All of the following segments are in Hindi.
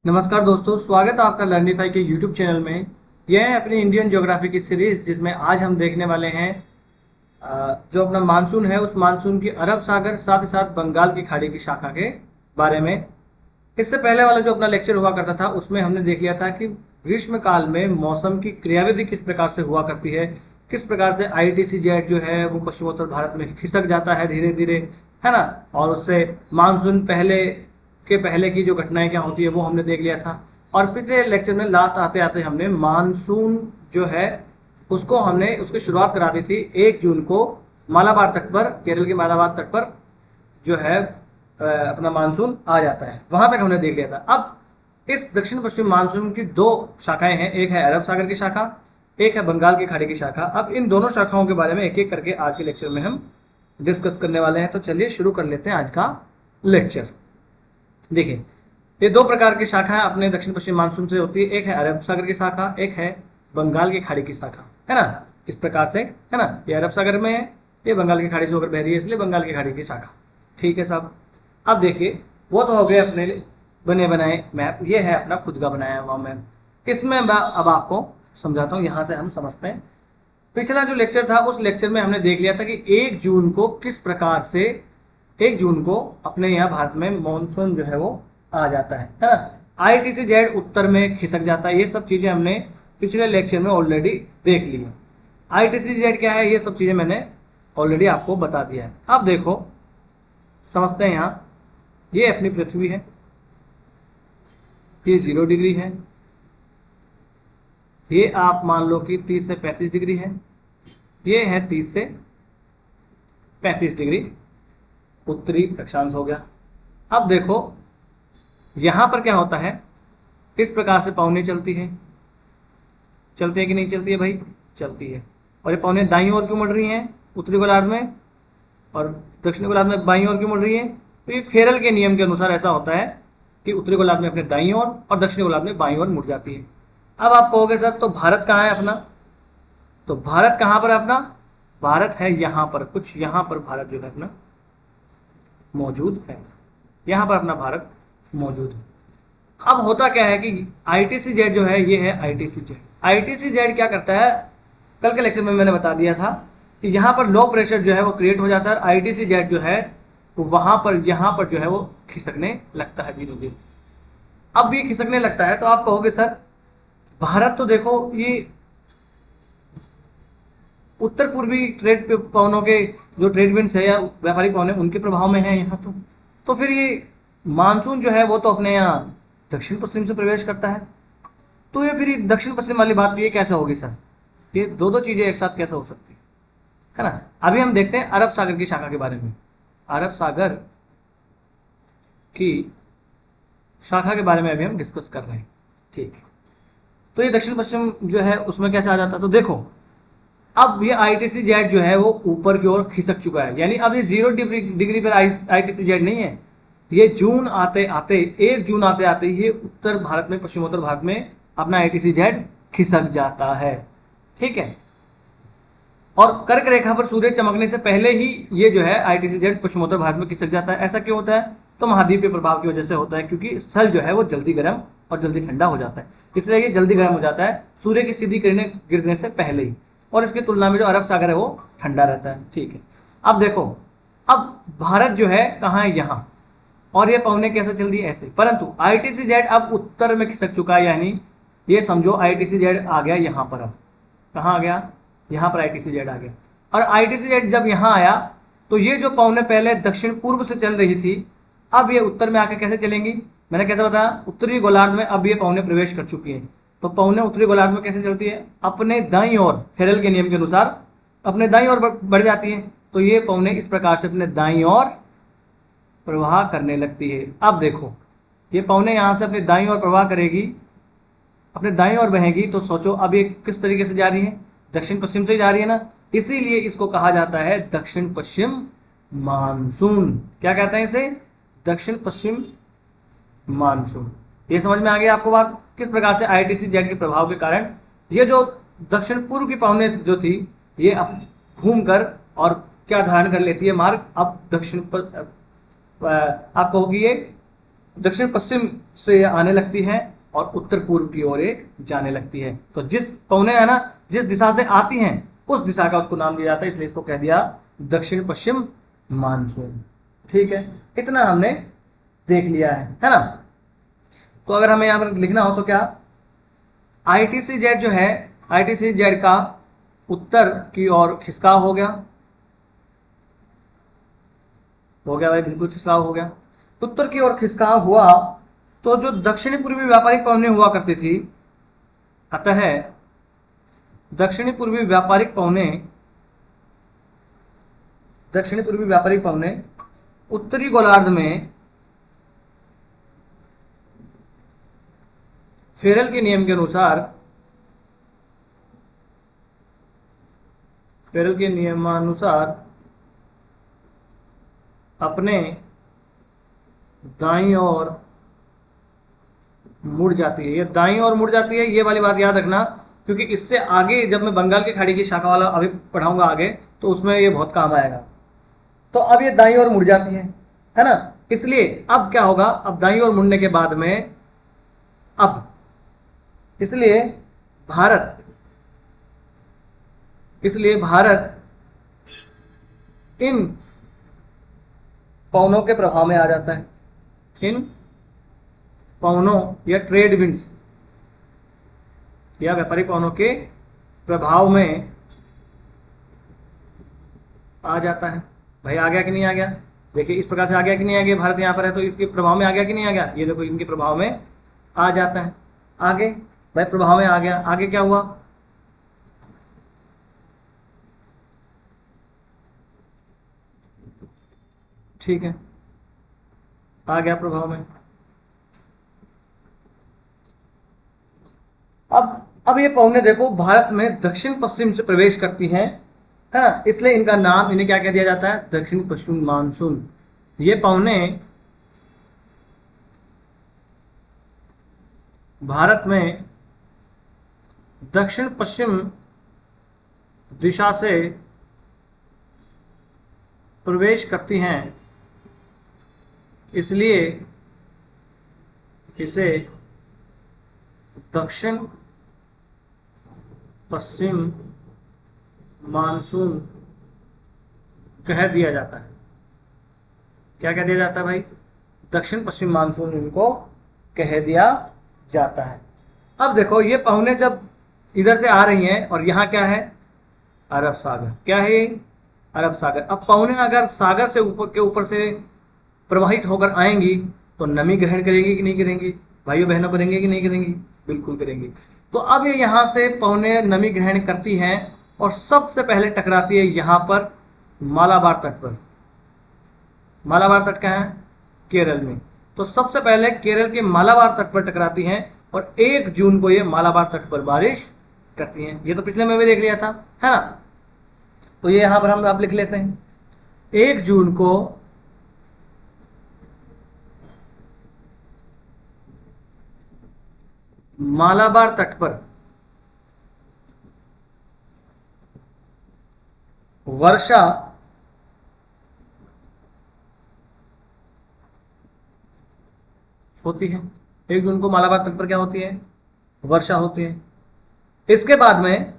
नमस्कार दोस्तों, स्वागत है आपका लर्निफाई के यूट्यूब चैनल में। यह है अपनी इंडियन ज्योग्राफी की सीरीज, जिसमें आज हम देखने वाले हैं जो अपना मानसून है, उस मानसून की अरब सागर साथ ही साथ बंगाल की खाड़ी की शाखा के बारे में। इससे पहले वाला जो अपना लेक्चर हुआ करता था, उसमें हमने देख लिया था कि ग्रीष्म काल में मौसम की क्रियाविधि किस प्रकार से हुआ करती है, किस प्रकार से ITC-Z जो है वो पश्चिमोत्तर भारत में खिसक जाता है धीरे धीरे, है ना। और उससे मानसून पहले की जो घटनाएं क्या होती है वो हमने देख लिया था। और पिछले लेक्चर में लास्ट आते आते हमने मानसून जो है उसको हमने उसकी शुरुआत करा दी थी 1 जून को मालाबार तट पर, केरल के मालाबार तट पर जो है अपना मानसून आ जाता है। वहां तक हमने देख लिया था। अब इस दक्षिण पश्चिम मानसून की 2 शाखाएं हैं, एक है अरब सागर की शाखा, एक है बंगाल की खाड़ी की शाखा। अब इन दोनों शाखाओं के बारे में एक एक करके आज के लेक्चर में हम डिस्कस करने वाले हैं। तो चलिए शुरू कर लेते हैं आज का लेक्चर। देखिए, ये 2 प्रकार की शाखाएं अपने दक्षिण पश्चिम मानसून से होती है। एक है अरब सागर की शाखा, एक है बंगाल की खाड़ी की शाखा, है ना। इस प्रकार से, है ना, ये अरब सागर में है, ये बंगाल की खाड़ी से होकर बह रही है, इसलिए बंगाल की खाड़ी की शाखा। ठीक है साहब। अब देखिए, वो तो हो गए अपने बने बनाए मैप, ये है अपना खुद का बनाया हुआ मैप। इसमें मैं अब आपको समझाता हूँ, यहां से हम समझते हैं। पिछला जो लेक्चर था, उस लेक्चर में हमने देख लिया था कि 1 जून को किस प्रकार से 1 जून को अपने यहाँ भारत में मॉनसून जो है वो आ जाता है ना। ITC-Z उत्तर में खिसक जाता है। ये सब चीजें हमने पिछले लेक्चर में ऑलरेडी देख ली है। ITC-Z क्या है, ये सब चीजें मैंने ऑलरेडी आपको बता दिया है। अब देखो, समझते हैं। यहाँ ये अपनी पृथ्वी है, ये 0 डिग्री है, ये आप मान लो कि 30 से 35 डिग्री है, ये है 30 से 35 डिग्री उत्तरी अक्षांश हो गया। अब देखो, यहां पर क्या होता है, इस प्रकार से पवनें चलती है कि नहीं चलती है भाई? चलती है। और ये पवनें दाईं ओर क्यों मुड़ रही हैं उत्तरी गोलार्ध में, और दक्षिणी गोलार्ध में बाईं ओर क्यों मुड़ रही है? तो ये फेरल के नियम के अनुसार ऐसा होता है कि उत्तरी गोलार्ध में अपने दाईं ओर और दक्षिणी गोलार्ध में बाईं ओर मुड़ जाती है। अब आप कहोगे सर, तो भारत कहाँ है अपना? तो भारत कहां पर है अपना? भारत है यहां पर, कुछ यहां पर भारत जो है अपना मौजूद है। यहां पर अपना भारत मौजूद है। अब होता क्या है कि ITC-Z जो है, ये है ITC-Z। ITC-Z क्या करता है, कल के लेक्चर में मैंने बता दिया था कि यहां पर लो प्रेशर जो है वो क्रिएट हो जाता है, और ITC-Z जो है वो वहां पर यहां पर जो है वो खिसकने लगता है धीरे धीरे। अब ये खिसकने लगता है तो आप कहोगे सर, भारत तो देखो ये उत्तर पूर्वी ट्रेड पवनों के जो ट्रेड विंड्स है या व्यापारिक पवन है, उनके प्रभाव में है यहाँ। तो फिर ये मानसून जो है वो तो अपने यहाँ दक्षिण पश्चिम से प्रवेश करता है। तो ये फिर दक्षिण पश्चिम वाली बात, ये कैसे होगी सर? ये दो चीजें एक साथ कैसे हो सकती है ना। अभी हम देखते हैं अरब सागर की शाखा के बारे में। अरब सागर की शाखा के बारे में अभी हम डिस्कस कर रहे हैं। ठीक है, तो ये दक्षिण पश्चिम जो है उसमें कैसे आ जाता है? तो देखो, अब ये ITC-Z जो है वो ऊपर की ओर खिसक चुका है, यानी अब ये 0 डिग्री पर ITC-Z नहीं है। ये जून आते आते 1 जून आते आते ये उत्तर भारत में, पश्चिमोत्तर भारत में अपना ITC-Z खिसक जाता है। ठीक है, और कर्क रेखा पर सूर्य चमकने से पहले ही ये जो है ITC-Z पश्चिमोत्तर भारत में खिसक जाता है। ऐसा क्यों होता है? तो महाद्वीपीय प्रभाव की वजह से होता है, क्योंकि स्थल जो है वो जल्दी गर्म और जल्दी ठंडा हो जाता है, इसलिए ये जल्दी गर्म हो जाता है सूर्य की सीधी किरणें गिरने से पहले ही। और इसकी तुलना में जो अरब सागर है वो ठंडा रहता है। ठीक है, अब देखो, अब भारत जो है कहाँ है? यहाँ। और ये पवनें कैसे चल रही है? ऐसे। परंतु ITC-Z अब उत्तर में खिसक चुका है, यानी ये समझो ITC-Z आ गया यहाँ पर। अब कहाँ आ गया? यहाँ पर ITC-Z आ गया। और ITC-Z जब यहाँ आया तो ये जो पवनें पहले दक्षिण पूर्व से चल रही थी, अब ये उत्तर में आकर कैसे चलेंगी? मैंने कैसे बताया? उत्तरी गोलार्ध में अब ये पवनें प्रवेश कर चुकी हैं। तो पवनें उत्तरी गोलार्ध में कैसे चलती है? अपने दाईं ओर, फेरेल के नियम के अनुसार अपने दाईं ओर बढ़ जाती हैं। तो ये पवनें इस प्रकार से अपने दाईं ओर प्रवाह करने लगती है। अब देखो, ये पवनें यहां से अपने दाईं ओर प्रवाह करेगी, अपने दाईं ओर बहेगी। तो सोचो, अब ये किस तरीके से जा रही है? दक्षिण पश्चिम से जा रही है ना। इसीलिए इसको कहा जाता है दक्षिण पश्चिम मानसून। क्या कहते हैं इसे? दक्षिण पश्चिम मानसून। ये समझ में आ गया आपको बात, किस प्रकार से ITC-Z के प्रभाव के कारण ये जो दक्षिण पूर्व की पवनें जो थी, ये अब घूमकर और क्या धारण कर लेती है? मार्ग अब दक्षिण पर। आप कहोगे ये दक्षिण पश्चिम से ये आने लगती है और उत्तर पूर्व की ओर ये जाने लगती है। तो जिस पवने है ना, जिस दिशा से आती हैं उस दिशा का उसको नाम दिया जाता है, इसलिए इसको कह दिया दक्षिण पश्चिम मानसून। ठीक है, इतना हमने देख लिया है ना। तो अगर हमें यहां पर लिखना हो तो क्या, ITCZ जो है, ITCZ का उत्तर की ओर खिसकाव हो गया भाई, बिल्कुल खिसकाव हो गया। उत्तर की ओर खिसकाव हुआ तो जो दक्षिणी पूर्वी व्यापारिक पवनें हुआ करती थी, अतः दक्षिणी पूर्वी व्यापारिक पवनें उत्तरी गोलार्ध में फेरल के नियमानुसार अपने दाईं ओर मुड़ जाती है। ये दाईं ओर मुड़ जाती है, ये वाली बात याद रखना, क्योंकि इससे आगे जब मैं बंगाल की खाड़ी की शाखा वाला अभी पढ़ाऊंगा आगे, तो उसमें ये बहुत काम आएगा। तो अब ये दाईं ओर मुड़ जाती है ना। इसलिए अब क्या होगा, अब दाईं ओर मुड़ने के बाद में इसलिए भारत इन पवनों के प्रभाव में आ जाता है। इन पवनों या ट्रेड विंड्स या व्यापारिक पवनों के प्रभाव में आ जाता है। भाई आ गया कि नहीं आ गया? देखिए इस प्रकार से आ गया कि नहीं आ गया, भारत यहां पर है तो इसके प्रभाव में आ गया कि नहीं आ गया? ये देखो इनके प्रभाव में आ जाता है। आगे भाई प्रभाव में आ गया, आगे क्या हुआ, ठीक है, आ गया प्रभाव में। अब ये पवनें देखो भारत में दक्षिण पश्चिम से प्रवेश करती हैं, है ना, इसलिए इनका नाम, इन्हें क्या कह दिया जाता है, दक्षिण पश्चिम मानसून। ये पवनें भारत में दक्षिण पश्चिम दिशा से प्रवेश करती हैं, इसलिए इसे दक्षिण पश्चिम मानसून कह दिया जाता है। क्या कह दिया जाता है भाई? दक्षिण पश्चिम मानसून इनको कह दिया जाता है। अब देखो ये पवनें जब इधर से आ रही हैं और यहां क्या है, अरब सागर। क्या है ये? अरब सागर। अब पवनें अगर सागर से ऊपर से प्रवाहित होकर आएंगी तो नमी ग्रहण करेंगी कि नहीं करेंगी? भाइयों बहनों करेंगे कि नहीं करेंगी? बिल्कुल करेंगी। तो अब ये यहां से पवनें नमी ग्रहण करती हैं और सबसे पहले टकराती है यहां पर मालाबार तट पर। मालाबार तट क्या है? केरल में। तो सबसे पहले केरल के मालाबार तट पर टकराती हैं और 1 जून को ये मालाबार तट पर बारिश करती हैं। ये तो पिछले में भी देख लिया था, है ना। तो ये यहां पर हम आप लिख लेते हैं, 1 जून को मालाबार तट पर वर्षा होती है। 1 जून को मालाबार तट पर क्या होती है? वर्षा होती है। इसके बाद में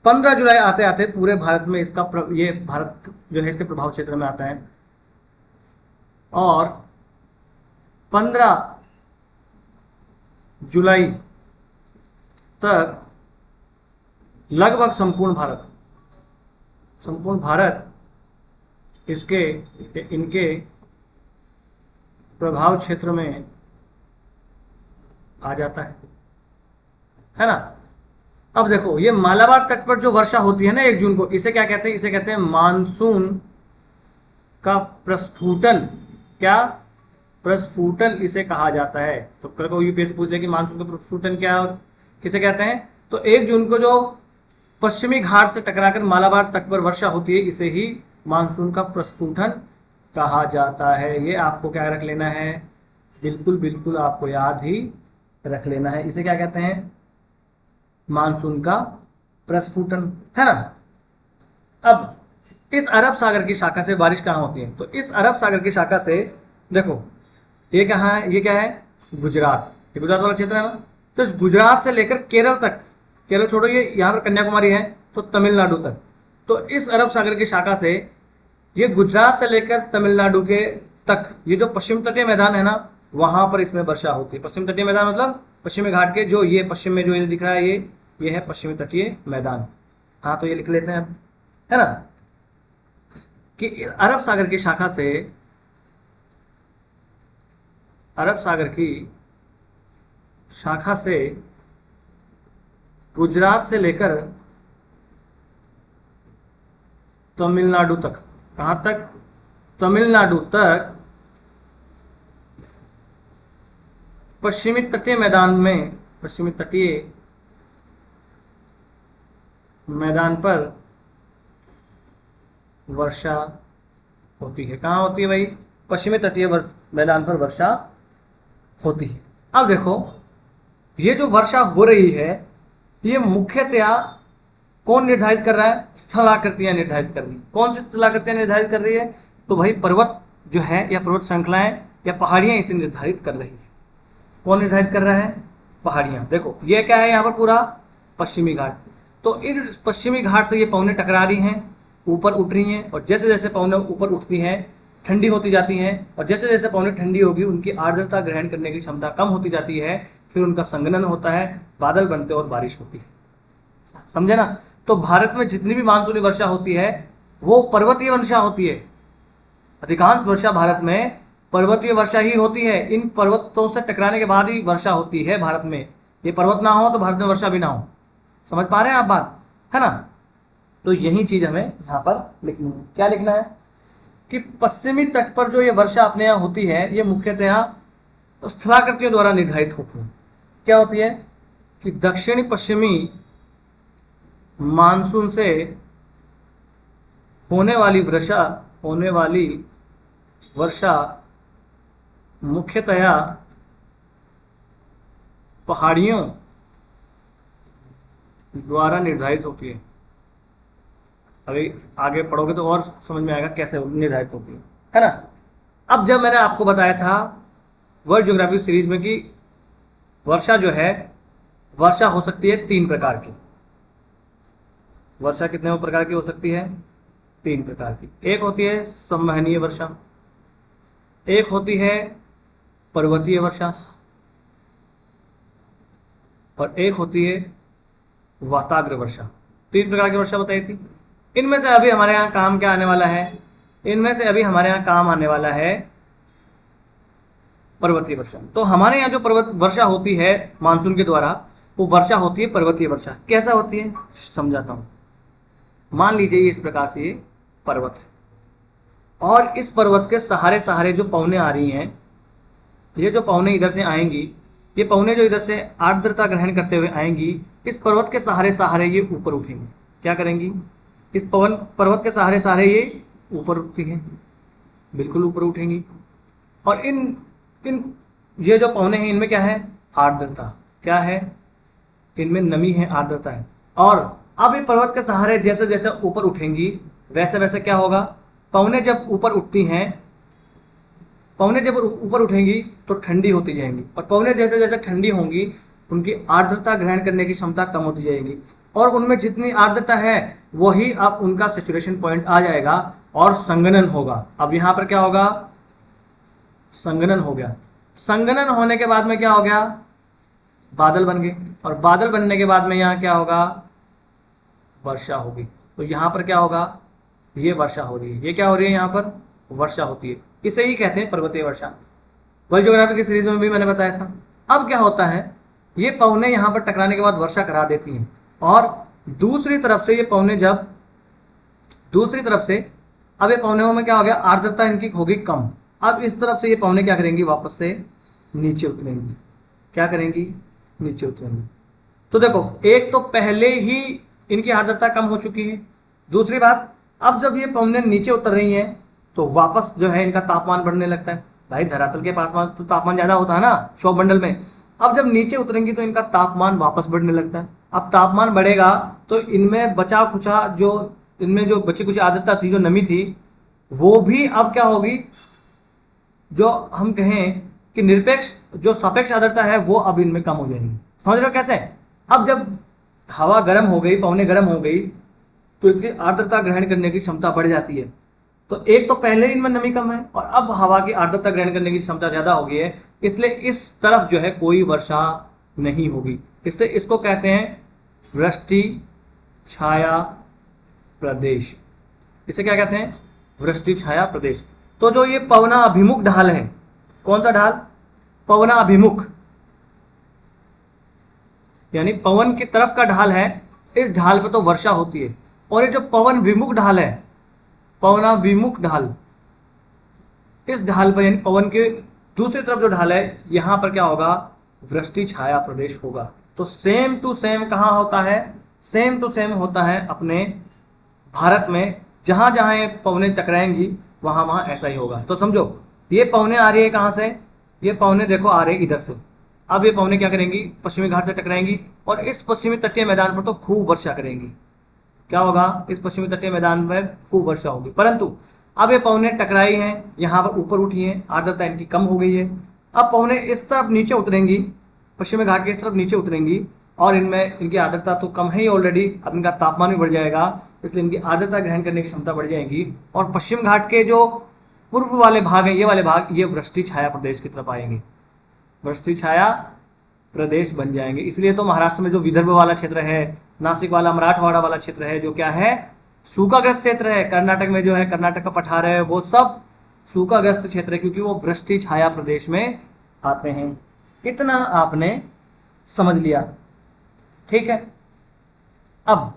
15 जुलाई आते आते पूरे भारत में इसका ये भारत जो है इसके प्रभाव क्षेत्र में आता है और 15 जुलाई तक लगभग संपूर्ण भारत इनके प्रभाव क्षेत्र में आ जाता है ना। अब देखो ये मालाबार तट पर जो वर्षा होती है ना 1 जून को, इसे क्या कहते हैं? इसे कहते हैं मानसून का प्रस्फुटन। क्या? प्रस्फुटन इसे कहा जाता है। तो कल को यूपीएससी पूछ ले कि मानसून का प्रस्फुटन क्या किसे कहते हैं, तो 1 जून को जो पश्चिमी घाट से टकराकर मालाबार तट पर वर्षा होती है इसे ही मानसून का प्रस्फुटन कहा जाता है। ये आपको क्या रख लेना है? बिल्कुल आपको याद ही रख लेना है। इसे क्या कहते हैं? मानसून का प्रस्फुटन, है ना। अब इस अरब सागर की शाखा से बारिश कहां होती है? तो इस अरब सागर की शाखा से देखो ये कहाँ है, ये क्या है, गुजरात, ये गुजरात वाला क्षेत्र है ना। तो गुजरात से लेकर केरल तक, केरल छोड़ो, ये यहाँ पर कन्याकुमारी है, तो तमिलनाडु तक। तो इस अरब सागर की शाखा से ये गुजरात से लेकर तमिलनाडु के तक ये जो पश्चिम तटीय मैदान है ना, वहां पर इसमें वर्षा होती है। पश्चिम तटीय मैदान मतलब पश्चिमी घाट के जो ये पश्चिम में जो ये दिख रहा है, ये है पश्चिमी तटीय मैदान। हाँ, तो ये लिख लेते हैं अब, है ना, कि अरब सागर की शाखा से, अरब सागर की शाखा से गुजरात से लेकर तमिलनाडु तक, कहां तक, तमिलनाडु तक पश्चिमी तटीय मैदान में, पश्चिमी तटीय मैदान पर वर्षा होती है। कहां होती है भाई, पश्चिमी तटीय मैदान पर वर्षा होती है। अब देखो, ये जो वर्षा हो रही है, ये मुख्यतया कौन निर्धारित कर रहा है, स्थलाकृतियां निर्धारित कर रही है। कौन सी स्थलाकृतियां निर्धारित कर रही है, तो भाई पर्वत जो है या पर्वत श्रृंखलाएं या पहाड़ियां इसे निर्धारित कर रही है। कौन निर्धारित कर रहा है, पहाड़ियां। देखो ये क्या है, यहां पर पूरा पश्चिमी घाट, तो इन पश्चिमी घाट से ये पवनें टकरा रही हैं, ऊपर उठ रही हैं, और जैसे जैसे पवनें ऊपर उठती हैं ठंडी होती जाती हैं, और जैसे जैसे पवनें ठंडी होगी उनकी आर्द्रता ग्रहण करने की क्षमता कम होती जाती है, फिर उनका संघनन होता है, बादल बनते और बारिश होती है। समझे ना। तो भारत में जितनी भी मानसूनी वर्षा होती है वो पर्वतीय वर्षा होती है। अधिकांश वर्षा भारत में पर्वतीय वर्षा ही होती है। इन पर्वतों से टकराने के बाद ही वर्षा होती है भारत में। ये पर्वत ना हो तो भारत में वर्षा भी ना हो। समझ पा रहे हैं आप बात, है ना। तो यही चीज हमें यहां पर लिखनी है। क्या लिखना है कि पश्चिमी तट पर जो ये वर्षा अपने यहां होती है, ये मुख्यतः स्थलाकृतियों द्वारा निर्धारित होती है। क्या होती है कि दक्षिणी पश्चिमी मानसून से होने वाली वर्षा मुख्यतया पहाड़ियों द्वारा निर्धारित होती है। अभी आगे पढ़ोगे तो और समझ में आएगा कैसे निर्धारित होती है ना। अब जब मैंने आपको बताया था वर्ल्ड ज्योग्राफी सीरीज में कि वर्षा जो है, वर्षा हो सकती है 3 प्रकार की। वर्षा कितने प्रकार की हो सकती है, 3 प्रकार की। एक होती है संवहनीय वर्षा, एक होती है पर्वतीय वर्षा, और एक होती है वाताग्र वर्षा। 3 प्रकार की वर्षा बताई थी। इनमें से अभी हमारे यहां काम क्या आने वाला है, इनमें से अभी हमारे यहां काम आने वाला है पर्वतीय वर्षा। तो हमारे यहाँ जो पर्वत वर्षा होती है मानसून के द्वारा, वो वर्षा होती है पर्वतीय वर्षा। कैसा होती है समझाता हूं। मान लीजिए इस प्रकार से ये पर्वत है, और इस पर्वत के सहारे सहारे जो पवनें आ रही हैं, ये जो पवनें इधर से आएंगी, ये पवनें जो इधर से आर्द्रता ग्रहण करते हुए आएंगी, इस पर्वत के सहारे सहारे ये ऊपर उठेंगी। क्या करेंगी, इस पर्वत के सहारे सहारे ये ऊपर उठती है, बिल्कुल ऊपर उठेंगी। और इन ये जो पवनें हैं इनमें क्या है, आर्द्रता। क्या है, इनमें नमी है, आर्द्रता है। और अब ये पर्वत के सहारे जैसे जैसे ऊपर उठेंगी, वैसे वैसे क्या होगा, पवनें जब ऊपर उठती हैं, पवनें जब ऊपर उठेंगी तो ठंडी होती जाएंगी, और पवनें जैसे जैसे ठंडी होंगी उनकी आर्द्रता ग्रहण करने की क्षमता कम होती जाएगी, और उनमें जितनी आर्द्रता है वही अब उनका सैचुरेशन पॉइंट आ जाएगा और संघनन होगा। अब यहां पर क्या होगा, संघनन हो गया। संघनन होने के बाद में क्या हो गया, बादल बन गए, और बादल बनने के बाद में यहां क्या होगा, वर्षा होगी। तो यहां पर क्या होगा, ये वर्षा हो रही है, ये क्या हो रही है, यहां पर वर्षा होती है। इसे ही कहते हैं पर्वतीय वर्षा। वर्ल्ड ज्योग्राफी की सीरीज में भी मैंने बताया था। अब क्या होता है, ये पवनें यहां पर टकराने के बाद वर्षा करा देती हैं, और दूसरी तरफ से ये पवनें जब दूसरी तरफ से अब ये पवनों में क्या हो गया, आर्द्रता इनकी होगी कम। अब इस तरफ से ये पवनें क्या करेंगी, वापस से नीचे उतरेंगी। क्या करेंगी, नीचे उतरेंगी। तो देखो, एक तो पहले ही इनकी आर्द्रता कम हो चुकी है। दूसरी बात, अब जब ये पवनें नीचे उतर रही हैं तो वापस जो है इनका तापमान बढ़ने लगता है। भाई धरातल के पास तो तापमान ज्यादा होता है ना क्षोभमंडल में। अब जब नीचे उतरेंगी तो इनका तापमान वापस बढ़ने लगता है। अब तापमान बढ़ेगा तो इनमें बचा खुचा जो इनमें जो बची कुछ आर्द्रता थी, जो नमी थी, वो भी अब क्या होगी, जो हम कहें कि निरपेक्ष जो सापेक्ष आर्द्रता है वो अब इनमें कम हो जाएगी। समझ रहे हो कैसे? अब जब हवा गर्म हो गई, पवनें गर्म हो गई, तो इसकी आर्द्रता ग्रहण करने की क्षमता बढ़ जाती है। तो एक तो पहले इनमें नमी कम है और अब हवा की आर्द्रता ग्रहण करने की क्षमता ज्यादा हो गई है, इसलिए इस तरफ जो है कोई वर्षा नहीं होगी। इससे इसको कहते हैं वृष्टि छाया प्रदेश। इसे क्या कहते हैं? वृष्टि छाया प्रदेश। तो जो ये पवना अभिमुख ढाल है, कौन सा ढाल? पवना अभिमुख, यानी पवन की तरफ का ढाल है, इस ढाल पर तो वर्षा होती है। और ये जो पवन विमुख ढाल है, पवना विमुख ढाल, इस ढाल पर यानी पवन के दूसरी तरफ जो ढाल है, यहां पर क्या होगा? वृष्टि छाया प्रदेश होगा। तो सेम टू सेम कहां होता है? सेम टू सेम होता है अपने भारत में। जहां जहां ये पवनें टकराएंगी वहां वहां ऐसा ही होगा। तो समझो, ये पवनें आ रही है कहां से? ये पवनें देखो आ रही इधर से। अब ये पवनें क्या करेंगी? पश्चिमी घाट से टकराएंगी और इस पश्चिमी तटीय मैदान पर तो खूब वर्षा करेंगी। क्या होगा? इस पश्चिमी तटीय मैदान पर खूब वर्षा होगी। परंतु अब ये पवनें टकराई हैं, यहां पर ऊपर उठी हैं, आर्द्रता इनकी कम हो गई है। अब पवनें इस तरफ नीचे उतरेंगी, पश्चिमी घाट के इस तरफ नीचे उतरेंगी और इनमें इनकी आर्द्रता तो कम है ही ऑलरेडी, अब इनका तापमान भी बढ़ जाएगा, इसलिए इनकी आर्द्रता ग्रहण करने की क्षमता बढ़ जाएगी और पश्चिम घाट के जो पूर्व वाले भाग हैं, ये वाले भाग, ये वृष्टि छाया प्रदेश की तरफ आएंगे, वृष्टि छाया प्रदेश बन जाएंगे। इसलिए तो महाराष्ट्र में जो विदर्भ वाला क्षेत्र है, नासिक वाला, मराठवाड़ा वाला क्षेत्र है, जो क्या है? सूखाग्रस्त क्षेत्र है। कर्नाटक में जो है, कर्नाटक का पठार है, वो सब सूखाग्रस्त क्षेत्र है, क्योंकि वो वृष्टि छाया प्रदेश में आते हैं। इतना आपने समझ लिया, ठीक है? अब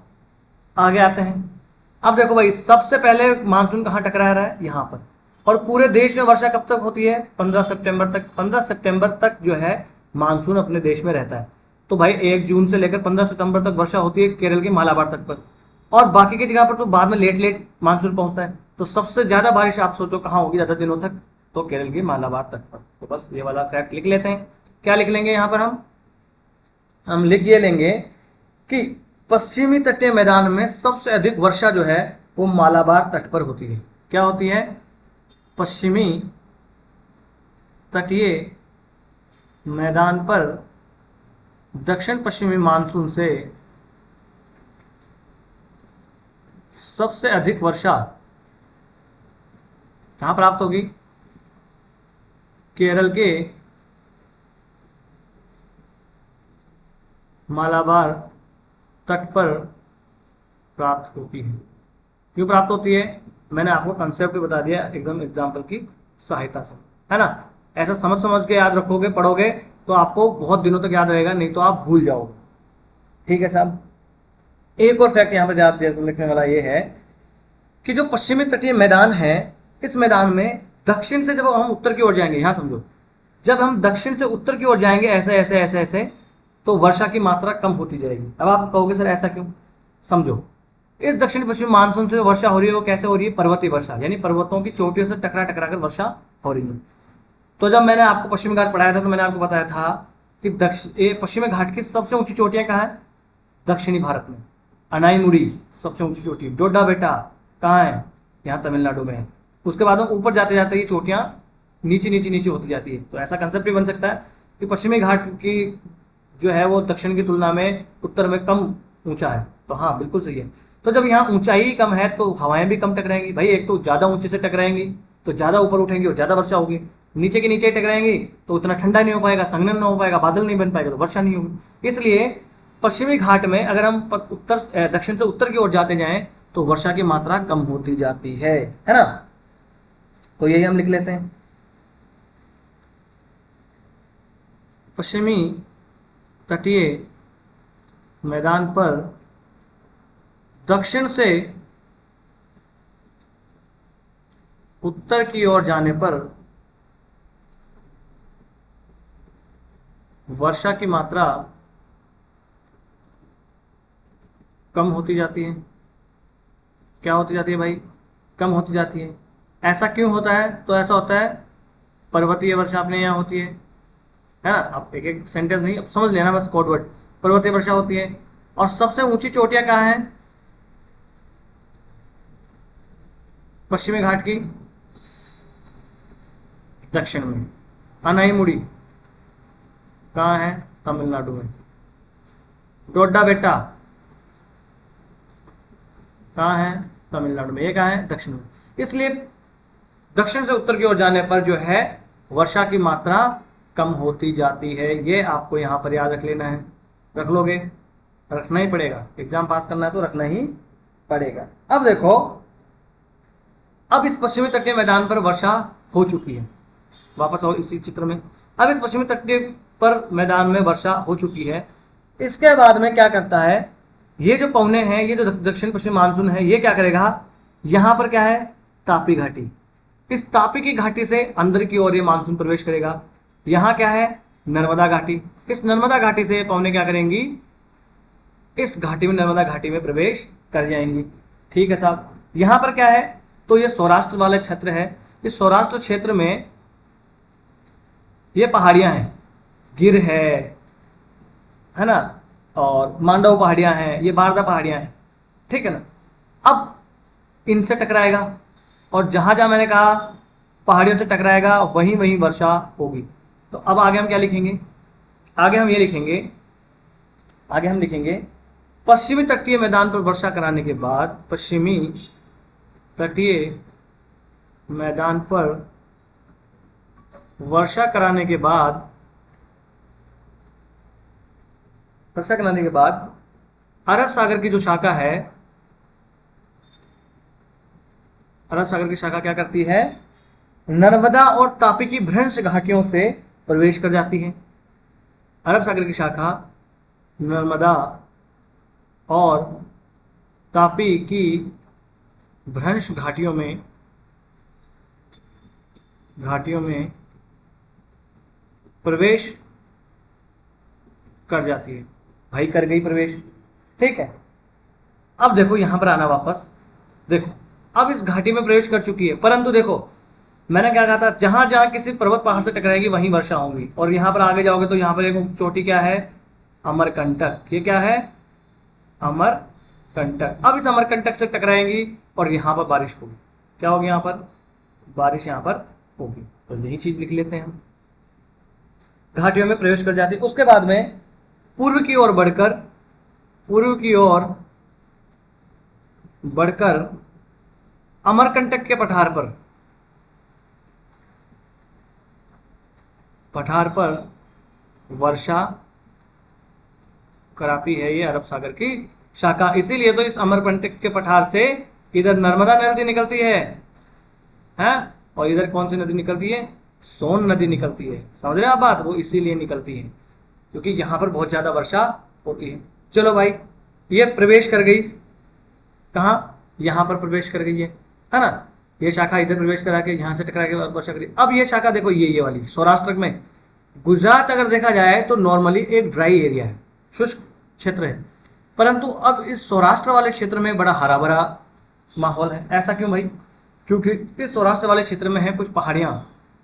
आगे आते हैं। अब देखो भाई, सबसे पहले मानसून कहां टकरा रहा है? यहां पर। और पूरे देश में वर्षा कब तक होती है? 15 सितंबर तक। 15 सितंबर तक जो है मानसून अपने देश में रहता है। तो भाई 1 जून से लेकर 15 सितंबर तक वर्षा होती है केरल के मालाबार तट पर, और बाकी की जगह पर तो बाद में लेट लेट मानसून पहुंचता है। तो सबसे ज्यादा बारिश आप सोचो कहां होगी ज्यादा दिनों तक? तो केरल के मालाबार तट पर। तो बस ये वाला फैक्ट लिख लेते हैं। क्या लिख लेंगे यहां पर? हम लिख ये लेंगे कि पश्चिमी तटीय मैदान में सबसे अधिक वर्षा जो है वो मालाबार तट पर होती है। क्या होती है? पश्चिमी तटीय मैदान पर दक्षिण पश्चिमी मानसून से सबसे अधिक वर्षा कहां प्राप्त होगी? केरल के मालाबार तट पर प्राप्त होती है। क्यों प्राप्त होती है? मैंने आपको कंसेप्ट भी बता दिया एकदम एग्जाम्पल की सहायता से, है ना? ऐसा समझ समझ के याद रखोगे, पढ़ोगे तो आपको बहुत दिनों तक याद रहेगा, नहीं तो आप भूल जाओगे। ठीक है साहब? एक और फैक्ट यहां पर याद लिखने वाला ये है कि जो पश्चिमी तटीय मैदान है, इस मैदान में दक्षिण से जब हम उत्तर की ओर जाएंगे, यहां समझो, जब हम दक्षिण से उत्तर की ओर जाएंगे ऐसे ऐसे ऐसे ऐसे, तो वर्षा की मात्रा कम होती जाएगी। अब आप कहोगे सर ऐसा क्यों? समझो, इस दक्षिण पश्चिम मानसून से वर्षा हो रही है, वो कैसे हो रही है? पर्वतीय वर्षा, यानी पर्वतों की चोटियों से टकरा टकरा कर वर्षा हो रही है। तो जब मैंने आपको पश्चिमी घाट पढ़ाया था तो मैंने आपको बताया था कि पश्चिमी घाट की सबसे ऊंची चोटियां कहां है? दक्षिणी भारत में। अनाईमुड़ी सबसे ऊंची चोटी, डोडा बेटा कहां है? यहां तमिलनाडु में है। उसके बाद में ऊपर जाते जाते ये चोटियां नीचे नीचे नीचे होती जाती है। तो ऐसा कंसेप्ट भी बन सकता है कि पश्चिमी घाट की जो है वो दक्षिण की तुलना में उत्तर में कम ऊंचा है। तो हाँ, बिल्कुल सही है। तो जब यहाँ ऊंचाई कम है तो हवाएं भी कम टकराएंगी। भाई एक तो ज्यादा ऊंचे से टकराएंगी तो ज्यादा ऊपर उठेंगी और ज्यादा वर्षा होगी, नीचे के नीचे टकराएंगी तो उतना ठंडा नहीं हो पाएगा, संघनन नहीं हो पाएगा, बादल नहीं बन पाएगा, तो वर्षा नहीं होगी। इसलिए पश्चिमी घाट में अगर हम उत्तर दक्षिण से उत्तर की ओर जाते जाएं तो वर्षा की मात्रा कम होती जाती है ना? तो यही हम लिख लेते हैं। पश्चिमी तटीय मैदान पर दक्षिण से उत्तर की ओर जाने पर वर्षा की मात्रा कम होती जाती है। क्या होती जाती है भाई? कम होती जाती है। ऐसा क्यों होता है? तो ऐसा होता है, पर्वतीय वर्षा अपने यहां होती है ना? अब एक एक सेंटेंस नहीं, अब समझ लेना बस कोड वर्ड। पर्वतीय वर्षा होती है और सबसे ऊंची चोटियां कहां हैं? पश्चिमी घाट की दक्षिण में। अनाईमुड़ी कहाँ है? तमिलनाडु में। डोडा बेटा कहाँ है? तमिलनाडु में। ये कहाँ है? दक्षिण में। इसलिए दक्षिण से उत्तर की ओर जाने पर जो है वर्षा की मात्रा कम होती जाती है। ये आपको यहां पर याद रख लेना है। रख लोगे? रखना ही पड़ेगा, एग्जाम पास करना है तो रखना ही पड़ेगा। अब देखो, अब इस पश्चिमी तटीय मैदान पर वर्षा हो चुकी है। वापस आओ इसी चित्र में। अब इस पश्चिमी तटीय पर मैदान में वर्षा हो चुकी है। इसके बाद में क्या करता है, ये जो पवने हैं, ये जो दक्षिण पश्चिम मानसून है, ये क्या करेगा, यहां पर क्या है? तापी घाटी। इस तापी की घाटी से अंदर की ओर ये मानसून प्रवेश करेगा। यहां क्या है? नर्मदा घाटी। इस नर्मदा घाटी से पवने क्या करेंगी? इस घाटी में, नर्मदा घाटी में प्रवेश कर जाएंगी। ठीक है साहब। यहां पर क्या है? तो ये सौराष्ट्र वाले क्षेत्र है। इस सौराष्ट्र क्षेत्र में ये पहाड़ियां हैं, गिर है ना, और मांडव पहाड़ियां हैं, ये बारदा पहाड़ियां हैं। ठीक है ना। अब इनसे टकराएगा और जहां जहां मैंने कहा पहाड़ियों से टकराएगा वहीं वहीं वर्षा होगी। तो अब आगे हम क्या लिखेंगे? आगे हम ये लिखेंगे, आगे हम लिखेंगे पश्चिमी तटीय मैदान पर वर्षा कराने के बाद, पश्चिमी तटीय मैदान पर वर्षा कराने के बाद, वर्षा कराने के बाद अरब सागर की जो शाखा है, अरब सागर की शाखा क्या करती है? नर्मदा और तापी की भ्रंश घाटियों से प्रवेश कर जाती है। अरब सागर की शाखा नर्मदा और तापी की भ्रंश घाटियों में प्रवेश कर जाती है। भाई कर गई प्रवेश। ठीक है। अब देखो यहां पर आना वापस। देखो अब इस घाटी में प्रवेश कर चुकी है, परंतु देखो मैंने क्या कहा था, जहां जहां किसी पर्वत पहाड़ से टकराएगी वहीं वर्षा होगी। और यहां पर आगे जाओगे तो यहां पर एक चोटी क्या है? अमरकंटक। ये क्या है? अमरकंटक। अब इस अमरकंटक से टकराएंगी और यहां पर बारिश होगी। क्या होगी? यहां पर बारिश यहां पर होगी। तो यही चीज लिख लेते हैं हम। घाटियों में प्रवेश कर जाती है। उसके बाद में पूर्व की ओर बढ़कर अमरकंटक के पठार पर वर्षा कराती है ये अरब सागर की शाखा। इसीलिए तो इस अमरकंटक के पठार से इधर नर्मदा नदी निकलती है, हैं? और इधर कौन सी नदी निकलती है? सोन नदी निकलती है। समझ रहे हैं आप बात? वो इसीलिए निकलती है क्योंकि यहां पर बहुत ज्यादा वर्षा होती है। चलो भाई, ये प्रवेश कर गई कहां? यहां पर प्रवेश कर गई है ना। ये शाखा इधर प्रवेश करा के यहां से टकरा के वर्षा करी। अब ये शाखा देखो, ये वाली सौराष्ट्र में, गुजरात अगर देखा जाए तो नॉर्मली एक ड्राई एरिया है, शुष्क क्षेत्र है, परंतु अब इस सौराष्ट्र वाले क्षेत्र में बड़ा हरा भरा माहौल है। ऐसा क्यों भाई? क्योंकि इस सौराष्ट्र वाले क्षेत्र में है कुछ पहाड़ियां।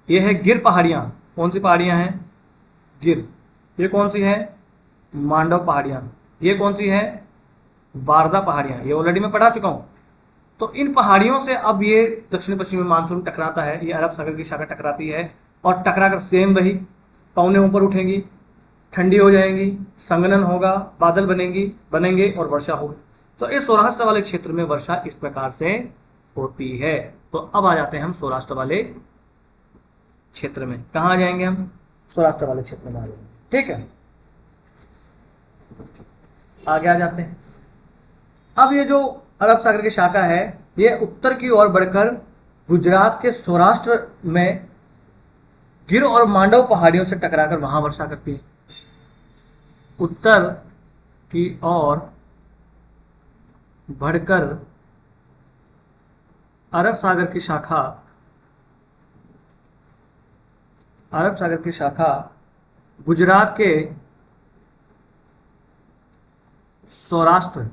ये है गिर पहाड़ियां। कौन सी पहाड़ियां हैं? गिर। ये कौन सी है? मांडव पहाड़ियां। ये कौन सी है? बारदा पहाड़ियां। ये ऑलरेडी मैं पढ़ा चुका हूं। तो इन पहाड़ियों से अब ये दक्षिण पश्चिमी मानसून टकराता है। ये अरब सागर की शाखा टकराती है और टकराकर सेम वही पवने ऊपर उठेंगी, ठंडी हो जाएंगी, संघनन होगा, बादल बनेंगे और वर्षा होगी। तो इस सौराष्ट्र वाले क्षेत्र में वर्षा इस प्रकार से होती है। तो अब आ जाते हैं हम सौराष्ट्र वाले क्षेत्र में। कहां आ जाएंगे हम? सौराष्ट्र वाले क्षेत्र में आ जाएंगे। ठीक है, आगे आ जाते हैं। अब ये जो अरब सागर की शाखा है, ये उत्तर की ओर बढ़कर गुजरात के सौराष्ट्र में गिर और मांडव पहाड़ियों से टकराकर वहां वर्षा करती है। उत्तर की ओर बढ़कर अरब सागर की शाखा गुजरात के सौराष्ट्र,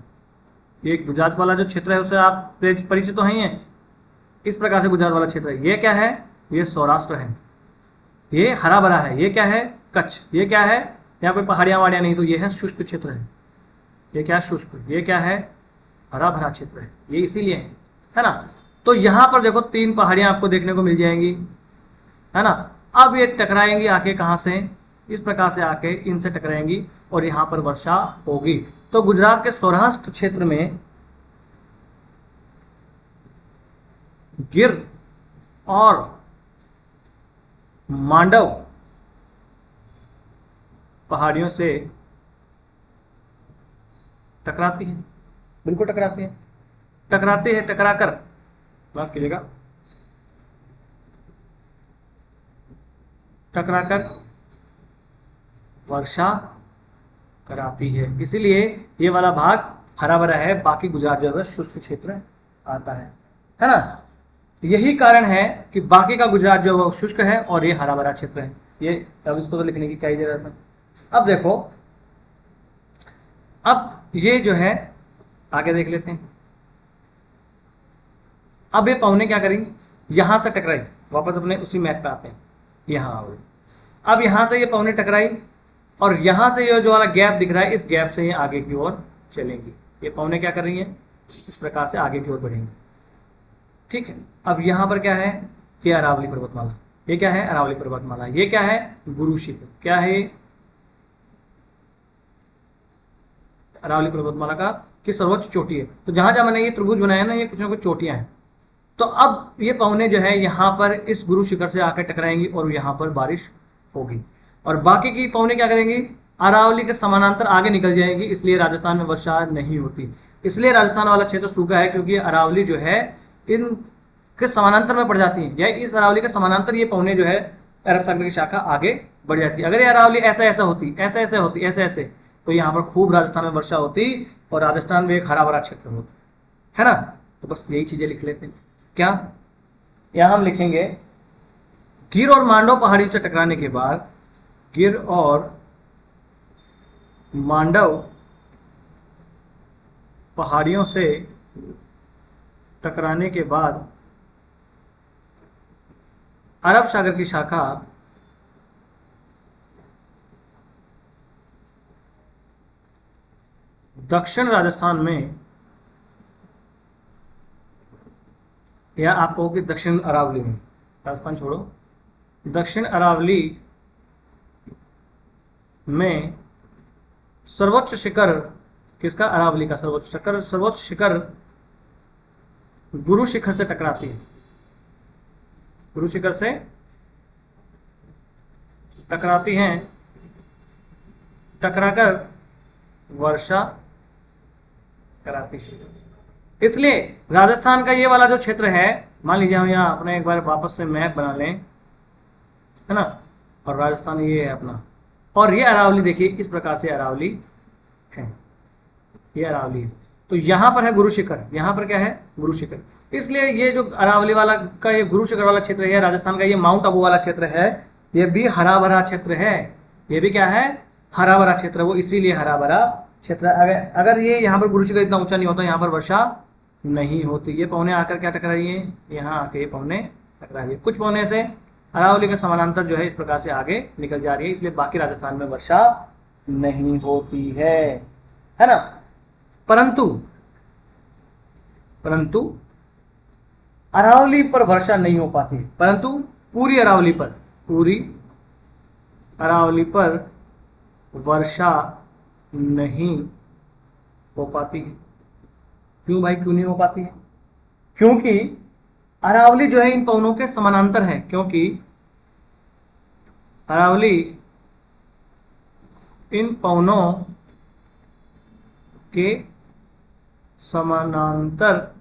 ये गुजरात वाला जो क्षेत्र है उससे आप परिचित तो हैं। इस प्रकार से गुजरात वाला क्षेत्र है। ये क्या है? ये सौराष्ट्र है। ये हरा भरा है। ये क्या है? कच्छ। ये क्या है? यहाँ कोई पहाड़ियां वहाड़ियां नहीं, तो ये है शुष्क क्षेत्र है। ये क्या है? शुष्क। ये क्या है? हरा भरा क्षेत्र है। ये इसीलिए है ना। तो यहां पर देखो 3 पहाड़ियां आपको देखने को मिल जाएंगी, है ना। अब ये टकराएंगी आके कहां से, इस प्रकार से आके इनसे टकराएंगी और यहां पर वर्षा होगी। तो गुजरात के सौराष्ट्र क्षेत्र में गिर और मांडव पहाड़ियों से टकराती है, बिल्कुल टकराती है, टकराते हैं, टकराकर, माफ कीजिएगा, टकराकर वर्षा कराती है। इसीलिए ये वाला भाग हरा भरा है, बाकी गुजरात जो है शुष्क क्षेत्र आता है ना। यही कारण है कि बाकी का गुजरात जो है वो शुष्क है और ये हरा भरा क्षेत्र है। ये अब इसको तो लिखने की क्या ही जरूरत है। अब देखो, अब ये जो है आगे देख लेते हैं। अब ये पवने क्या करेंगी, यहां से टकराई, वापस अपने उसी मैप पे आते हैं, यहां आओ। अब यहां से ये पवने टकराई और यहां से ये जो वाला गैप दिख रहा है, इस गैप से ये आगे की ओर चलेंगी। ये पवने क्या कर रही हैं, इस प्रकार से आगे की ओर बढ़ेंगी, ठीक है। अब यहां पर क्या है, ये अरावली पर्वतमाला, ये क्या है, अरावली पर्वतमाला, ये क्या है, गुरु शिखर, क्या है, अरावली पर्वतमाला का की सर्वोच्च चोटी है। तो जहां जहां मैंने ये त्रिभुज बनाया ना, ये कुछ ना कुछ चोटियां हैं। तो अब ये पवने जो है यहां पर इस गुरु शिखर से आकर टकराएंगी और यहां पर बारिश होगी, और बाकी की पवने क्या करेंगी, अरावली के समानांतर आगे निकल जाएंगी। इसलिए राजस्थान में वर्षा नहीं होती। इसलिए राजस्थान वाला क्षेत्र सूखा है, क्योंकि अरावली जो है इन के समानांतर में पड़ जाती है, या इस अरावली के समानांतर ये पवने जो है अरब सागर की शाखा आगे बढ़ जाती है। अगर ये अरावली ऐसा ऐसा होती, ऐसे ऐसे होती, ऐसे ऐसे, तो यहाँ पर खूब राजस्थान में वर्षा होती और राजस्थान में एक हरा भरा क्षेत्र होता, है ना। तो बस यही चीजें लिख लेते हैं। क्या, यहां हम लिखेंगे गिर और मांडव पहाड़ी से टकराने के बाद, गिर और मांडव पहाड़ियों से टकराने के बाद अरब सागर की शाखा दक्षिण राजस्थान में, या आप कहो कि दक्षिण अरावली में, राजस्थान छोड़ो, दक्षिण अरावली में सर्वोच्च शिखर किसका, अरावली का सर्वोच्च शिखर गुरु शिखर से टकराती है, गुरु शिखर से टकराती हैं, टकराकर वर्षा कराती है। इसलिए राजस्थान का ये वाला जो क्षेत्र है, मान लीजिए हम यहाँ अपने एक बार वापस से मैप बना लें, है ना, और राजस्थान ये है अपना, और ये अरावली देखिए इस प्रकार से अरावली है, ये अरावली है। तो यहां पर है गुरु शिखर, यहां पर क्या है, गुरु शिखर। इसलिए ये जो अरावली वाला का ये गुरु शिखर वाला क्षेत्र है, राजस्थान का ये माउंट आबू वाला क्षेत्र है, ये भी हरा भरा क्षेत्र है, ये भी क्या है, हरा भरा क्षेत्र, वो इसीलिए हरा भरा क्षेत्र। अगर ये यहाँ पर गुरु शिखर इतना ऊंचा नहीं होता, यहाँ पर वर्षा नहीं होती। ये पौने आकर क्या टकरा रही है, यहाँ आके ये पौने टकरा रही है, कुछ पौने से अरावली के समानांतर जो है इस प्रकार से आगे निकल जा रही है, इसलिए बाकी राजस्थान में वर्षा नहीं होती है ना। परंतु अरावली पर वर्षा नहीं हो पाती, परंतु पूरी अरावली पर वर्षा नहीं हो पाती है। क्यों भाई, क्यों नहीं हो पाती है, क्योंकि अरावली जो है इन पवनों के समानांतर है, क्योंकि अरावली इन पवनों के समानांतर,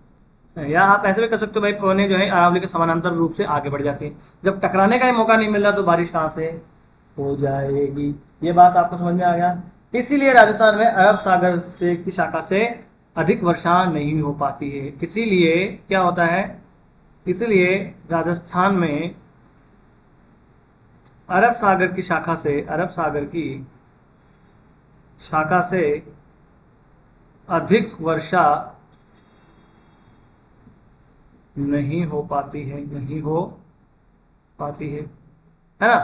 या आप ऐसे भी कर सकते हो भाई, पवने जो है अरावली के समानांतर रूप से आगे बढ़ जाती है। जब टकराने का मौका नहीं मिल रहा तो बारिश कहां से हो जाएगी। ये बात आपको समझ में आ गया। इसीलिए राजस्थान में अरब सागर से की शाखा से अधिक वर्षा नहीं हो पाती है। इसीलिए क्या होता है, इसलिए राजस्थान में अरब सागर की शाखा से अधिक वर्षा नहीं हो पाती है, है ना।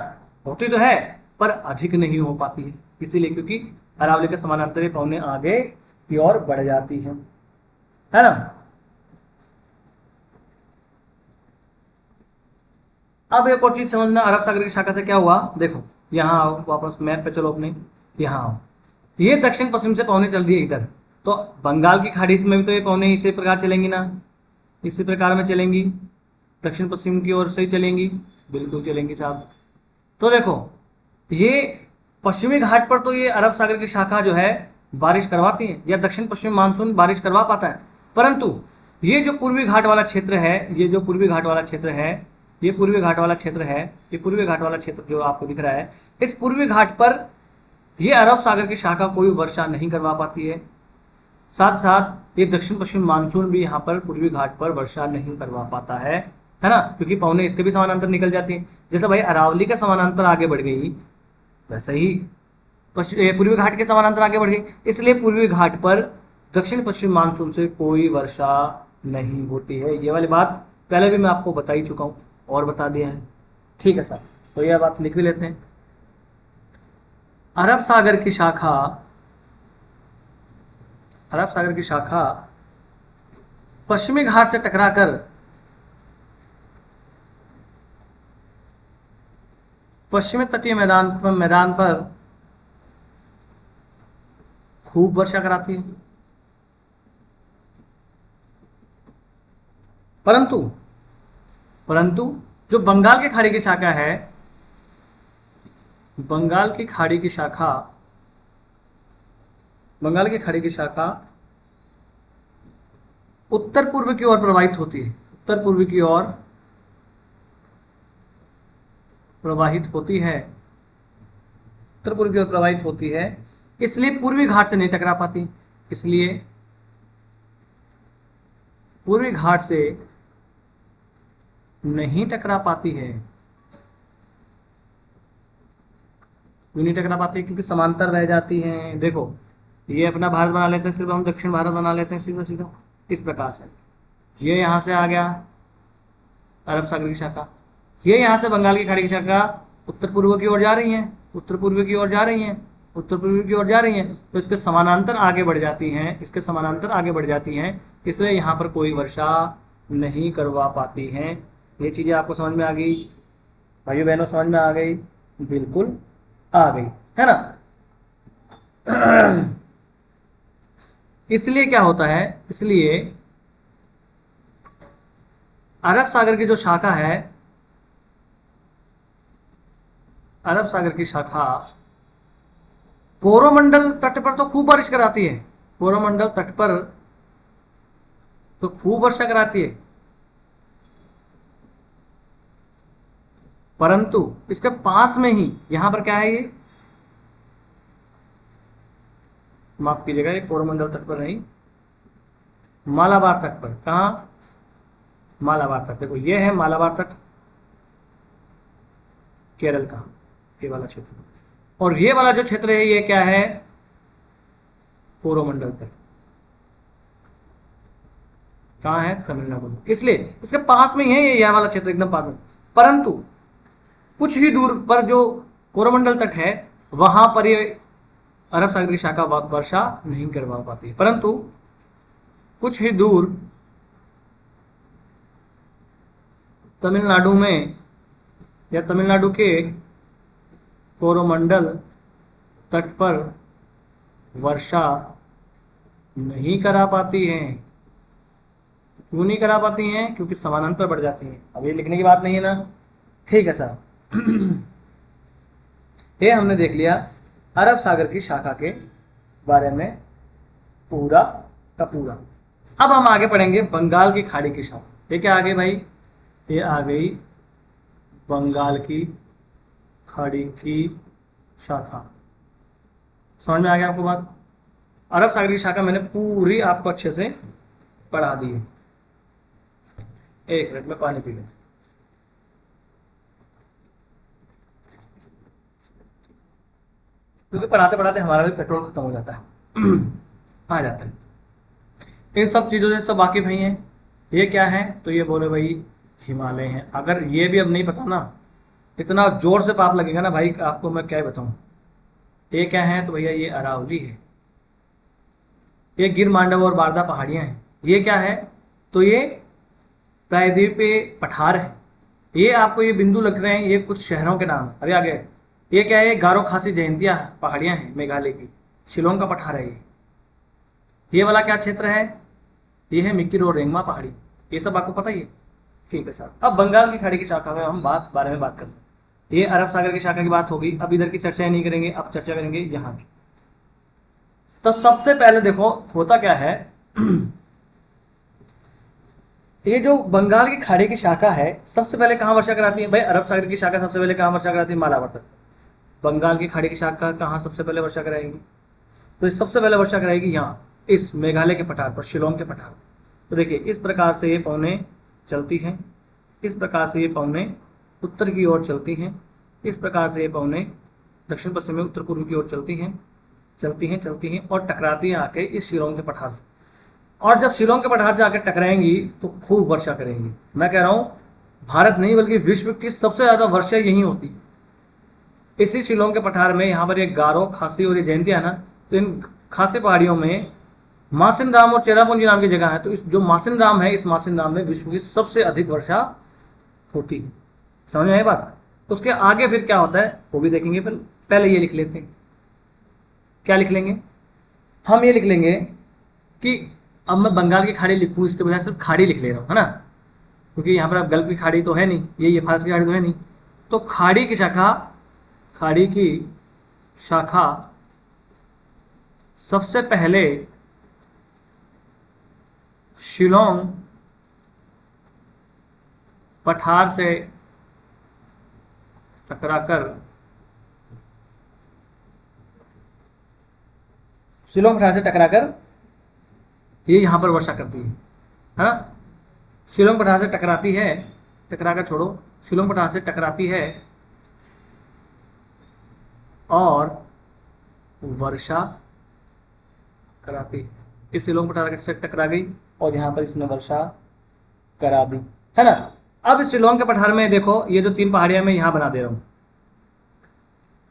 होती तो है पर अधिक नहीं हो पाती है, इसीलिए क्योंकि अरावली के समानांतर पौने आगे की ओर बढ़ जाती है ना। अब एक और चीज समझना, अरब सागर की शाखा से क्या हुआ, देखो यहाँ आओ, वापस मैप पे चलो अपने, यहाँ आओ, ये दक्षिण पश्चिम से पवनें चल रही है इधर, तो बंगाल की खाड़ी में भी तो ये पवनें इसी प्रकार चलेंगी ना, इसी प्रकार में चलेंगी, दक्षिण पश्चिम की ओर से ही चलेंगी, बिल्कुल चलेंगी साहब। तो देखो ये पश्चिमी घाट पर तो ये अरब सागर की शाखा जो है बारिश करवाती है, या दक्षिण पश्चिम मानसून बारिश करवा पाता है, परंतु ये जो पूर्वी घाट वाला क्षेत्र है, ये जो पूर्वी घाट वाला क्षेत्र है, ये पूर्वी घाट वाला क्षेत्र है, ये पूर्वी घाट वाला क्षेत्र जो आपको दिख रहा है, इस पूर्वी घाट पर ये अरब सागर की शाखा कोई वर्षा नहीं करवा पाती है, साथ साथ ये दक्षिण पश्चिम मानसून भी यहाँ पर पूर्वी घाट पर वर्षा नहीं करवा पाता है ना, क्योंकि पवनें इसके भी समानांतर निकल जाती हैं। जैसे भाई अरावली के समानांतर आगे बढ़ गई, वैसे ही पूर्वी घाट के समानांतर आगे बढ़ गई, इसलिए पूर्वी घाट पर दक्षिण पश्चिम मानसून से कोई वर्षा नहीं होती है। ये वाली बात पहले भी मैं आपको बता ही चुका हूं और बता दिया है, ठीक है सर। तो यह बात लिख भी लेते हैं। अरब सागर की शाखा, अरब सागर की शाखा पश्चिमी घाट से टकराकर पश्चिमी तटीय मैदान पर खूब वर्षा कराती है, परंतु जो बंगाल की खाड़ी की शाखा है, बंगाल की खाड़ी की शाखा, बंगाल की खाड़ी की शाखा उत्तर पूर्व की ओर प्रवाहित होती है, उत्तर पूर्व की ओर प्रवाहित होती है, उत्तर पूर्व की ओर प्रवाहित होती है, इसलिए पूर्वी घाट से नहीं टकरा पाती, इसलिए पूर्वी घाट से नहीं टकरा पाती है। क्यों नहीं टकरा पाती? क्योंकि समांतर रह जाती हैं। देखो ये अपना भारत बना लेते हैं, सिर्फ हम दक्षिण भारत बना लेते हैं सीधा सीधा इस प्रकार से। ये यहां से आ गया अरब सागर की शाखा, ये यहां से बंगाल की खाड़ी की शाखा उत्तर पूर्व की ओर जा रही हैं, उत्तर पूर्व की ओर जा रही हैं, उत्तर पूर्व की ओर जा रही हैं, तो इसके समानांतर आगे बढ़ जाती हैं, इसके समानांतर आगे बढ़ जाती हैं, इसलिए यहां पर कोई वर्षा नहीं करवा पाती हैं। ये चीजें आपको समझ में आ गई भाइयों बहनों, समझ में आ गई? बिल्कुल आ गई, है ना। इसलिए क्या होता है, इसलिए अरब सागर की जो शाखा है, अरब सागर की शाखा कोरोमंडल तट पर तो खूब बारिश कराती है, कोरोमंडल तट पर तो खूब वर्षा कराती है, परंतु इसके पास में ही यहां पर क्या है, ये माफ कीजिएगा, ये कोरोमंडल तट पर नहीं, मालाबार तट पर। कहां? मालाबार तट। देखो ये है मालाबार तट, केरल का ये वाला क्षेत्र, और ये वाला जो क्षेत्र है ये क्या है, कोरोमंडल तट। कहां है? तमिलनाडु में। इसलिए इसके पास में ही है ये वाला क्षेत्र, एकदम पास में। परंतु कुछ ही दूर पर जो कोरोमंडल तट है वहां पर ये अरब सागर की शाखा वर्षा नहीं करवा पाती, परंतु कुछ ही दूर तमिलनाडु में या तमिलनाडु के कोरोमंडल तट पर वर्षा नहीं करा पाती हैं। क्यों नहीं करा पाती हैं? क्योंकि समानांतर बढ़ जाती हैं। अब ये लिखने की बात नहीं है ना, ठीक है सर। ये हमने देख लिया अरब सागर की शाखा के बारे में पूरा का पूरा। अब हम आगे पढ़ेंगे बंगाल की खाड़ी की शाखा। ये क्या आ गई भाई? ये आ गई बंगाल की खाड़ी की शाखा। समझ में आ गया आपको बात? अरब सागर की शाखा मैंने पूरी आपको अच्छे से पढ़ा दी है। एक मिनट में पानी पी लें। क्योंकि पढ़ाते पढ़ाते हमारा भी पेट्रोल खत्म हो जाता है। आ जाता है। इन सब चीजों से सब वाकिफ नहीं है। ये क्या है? तो ये बोले भाई हिमालय है। अगर ये भी अब नहीं पता ना, इतना जोर से पाप लगेगा ना भाई, आपको मैं क्या बताऊं। ये क्या है? तो भैया ये अरावली है, ये गिर मांडव और बारदा पहाड़ियां हैं। ये क्या है? तो ये प्रायद्वीपीय पठार है। ये आपको ये बिंदु लग रहे हैं, ये कुछ शहरों के नाम। अभी आगे ये क्या है, गारो खासी जयंतिया पहाड़ियां हैं मेघालय की, शिलोंग का पठार है ये वाला क्या क्षेत्र है, ये है मिक्की और रेंगमा पहाड़ी। ये सब आपको पता ही है, ठीक है सर। अब बंगाल की खाड़ी की शाखा में हम बारे में बात करते हैं। ये अरब सागर की शाखा की बात होगी, अब इधर की चर्चा नहीं करेंगे, अब चर्चा करेंगे यहाँ की। तो सबसे पहले देखो होता क्या है ये जो बंगाल की खाड़ी की शाखा है सबसे पहले कहां वर्षा कराती है भाई, अरब सागर की शाखा सबसे पहले कहां वर्षा कराती है, मालाबार तक। बंगाल की खाड़ी की शाखा कहां सबसे पहले वर्षा कराएगी, तो सबसे पहले वर्षा कराएगी यहाँ इस मेघालय के पठार पर, शिलोंग के पठार। तो देखिए इस प्रकार से ये पौने चलती हैं, इस प्रकार से ये पौने उत्तर की ओर चलती हैं, इस प्रकार से ये पौने दक्षिण पश्चिम में उत्तर पूर्व की ओर चलती हैं और टकराती हैं आके इस शिलोंग के पठार से। और जब शिलोंग के पठार से आकर टकराएंगी तो खूब वर्षा करेंगी। मैं कह रहा हूं भारत नहीं बल्कि विश्व की सबसे ज्यादा वर्षा यहीं होती है, इसी शिलोंग के पठार में। यहां पर ये गारो, खासी और ये जयंतिया ना, तो इन खासी पहाड़ियों में मासिन राम और चेरापूंजी नाम की जगह है। तो इस जो मासिन राम है, इस मासिन राम में विश्व की सबसे अधिक वर्षा होती है। समझ में आई बात। उसके आगे फिर क्या होता है वो भी देखेंगे, पहले ये लिख लेते हैं। क्या लिख लेंगे हम, ये लिख लेंगे कि अब मैं बंगाल की खाड़ी लिखूं इसके बजाय सिर्फ खाड़ी लिख ले रहा हूं, है ना, क्योंकि यहां पर अब गल्फ की खाड़ी तो है नहीं, ये फारस की खाड़ी तो है नहीं। तो खाड़ी की शाखा सबसे पहले शिलोंग पठार से टकराकर ये यहां पर वर्षा करती है ना। शिलोंग पठार से टकराती है, टकराकर छोड़ो, शिलोंग पठार से टकराती है और वर्षा कराती है। इस शिलोंग पठार से टकरा गई और यहां पर इसने वर्षा करा दी, है ना। अब इस शिलोंग के पठार में देखो ये जो 3 पहाड़ियां मैं यहां बना दे रहा हूं,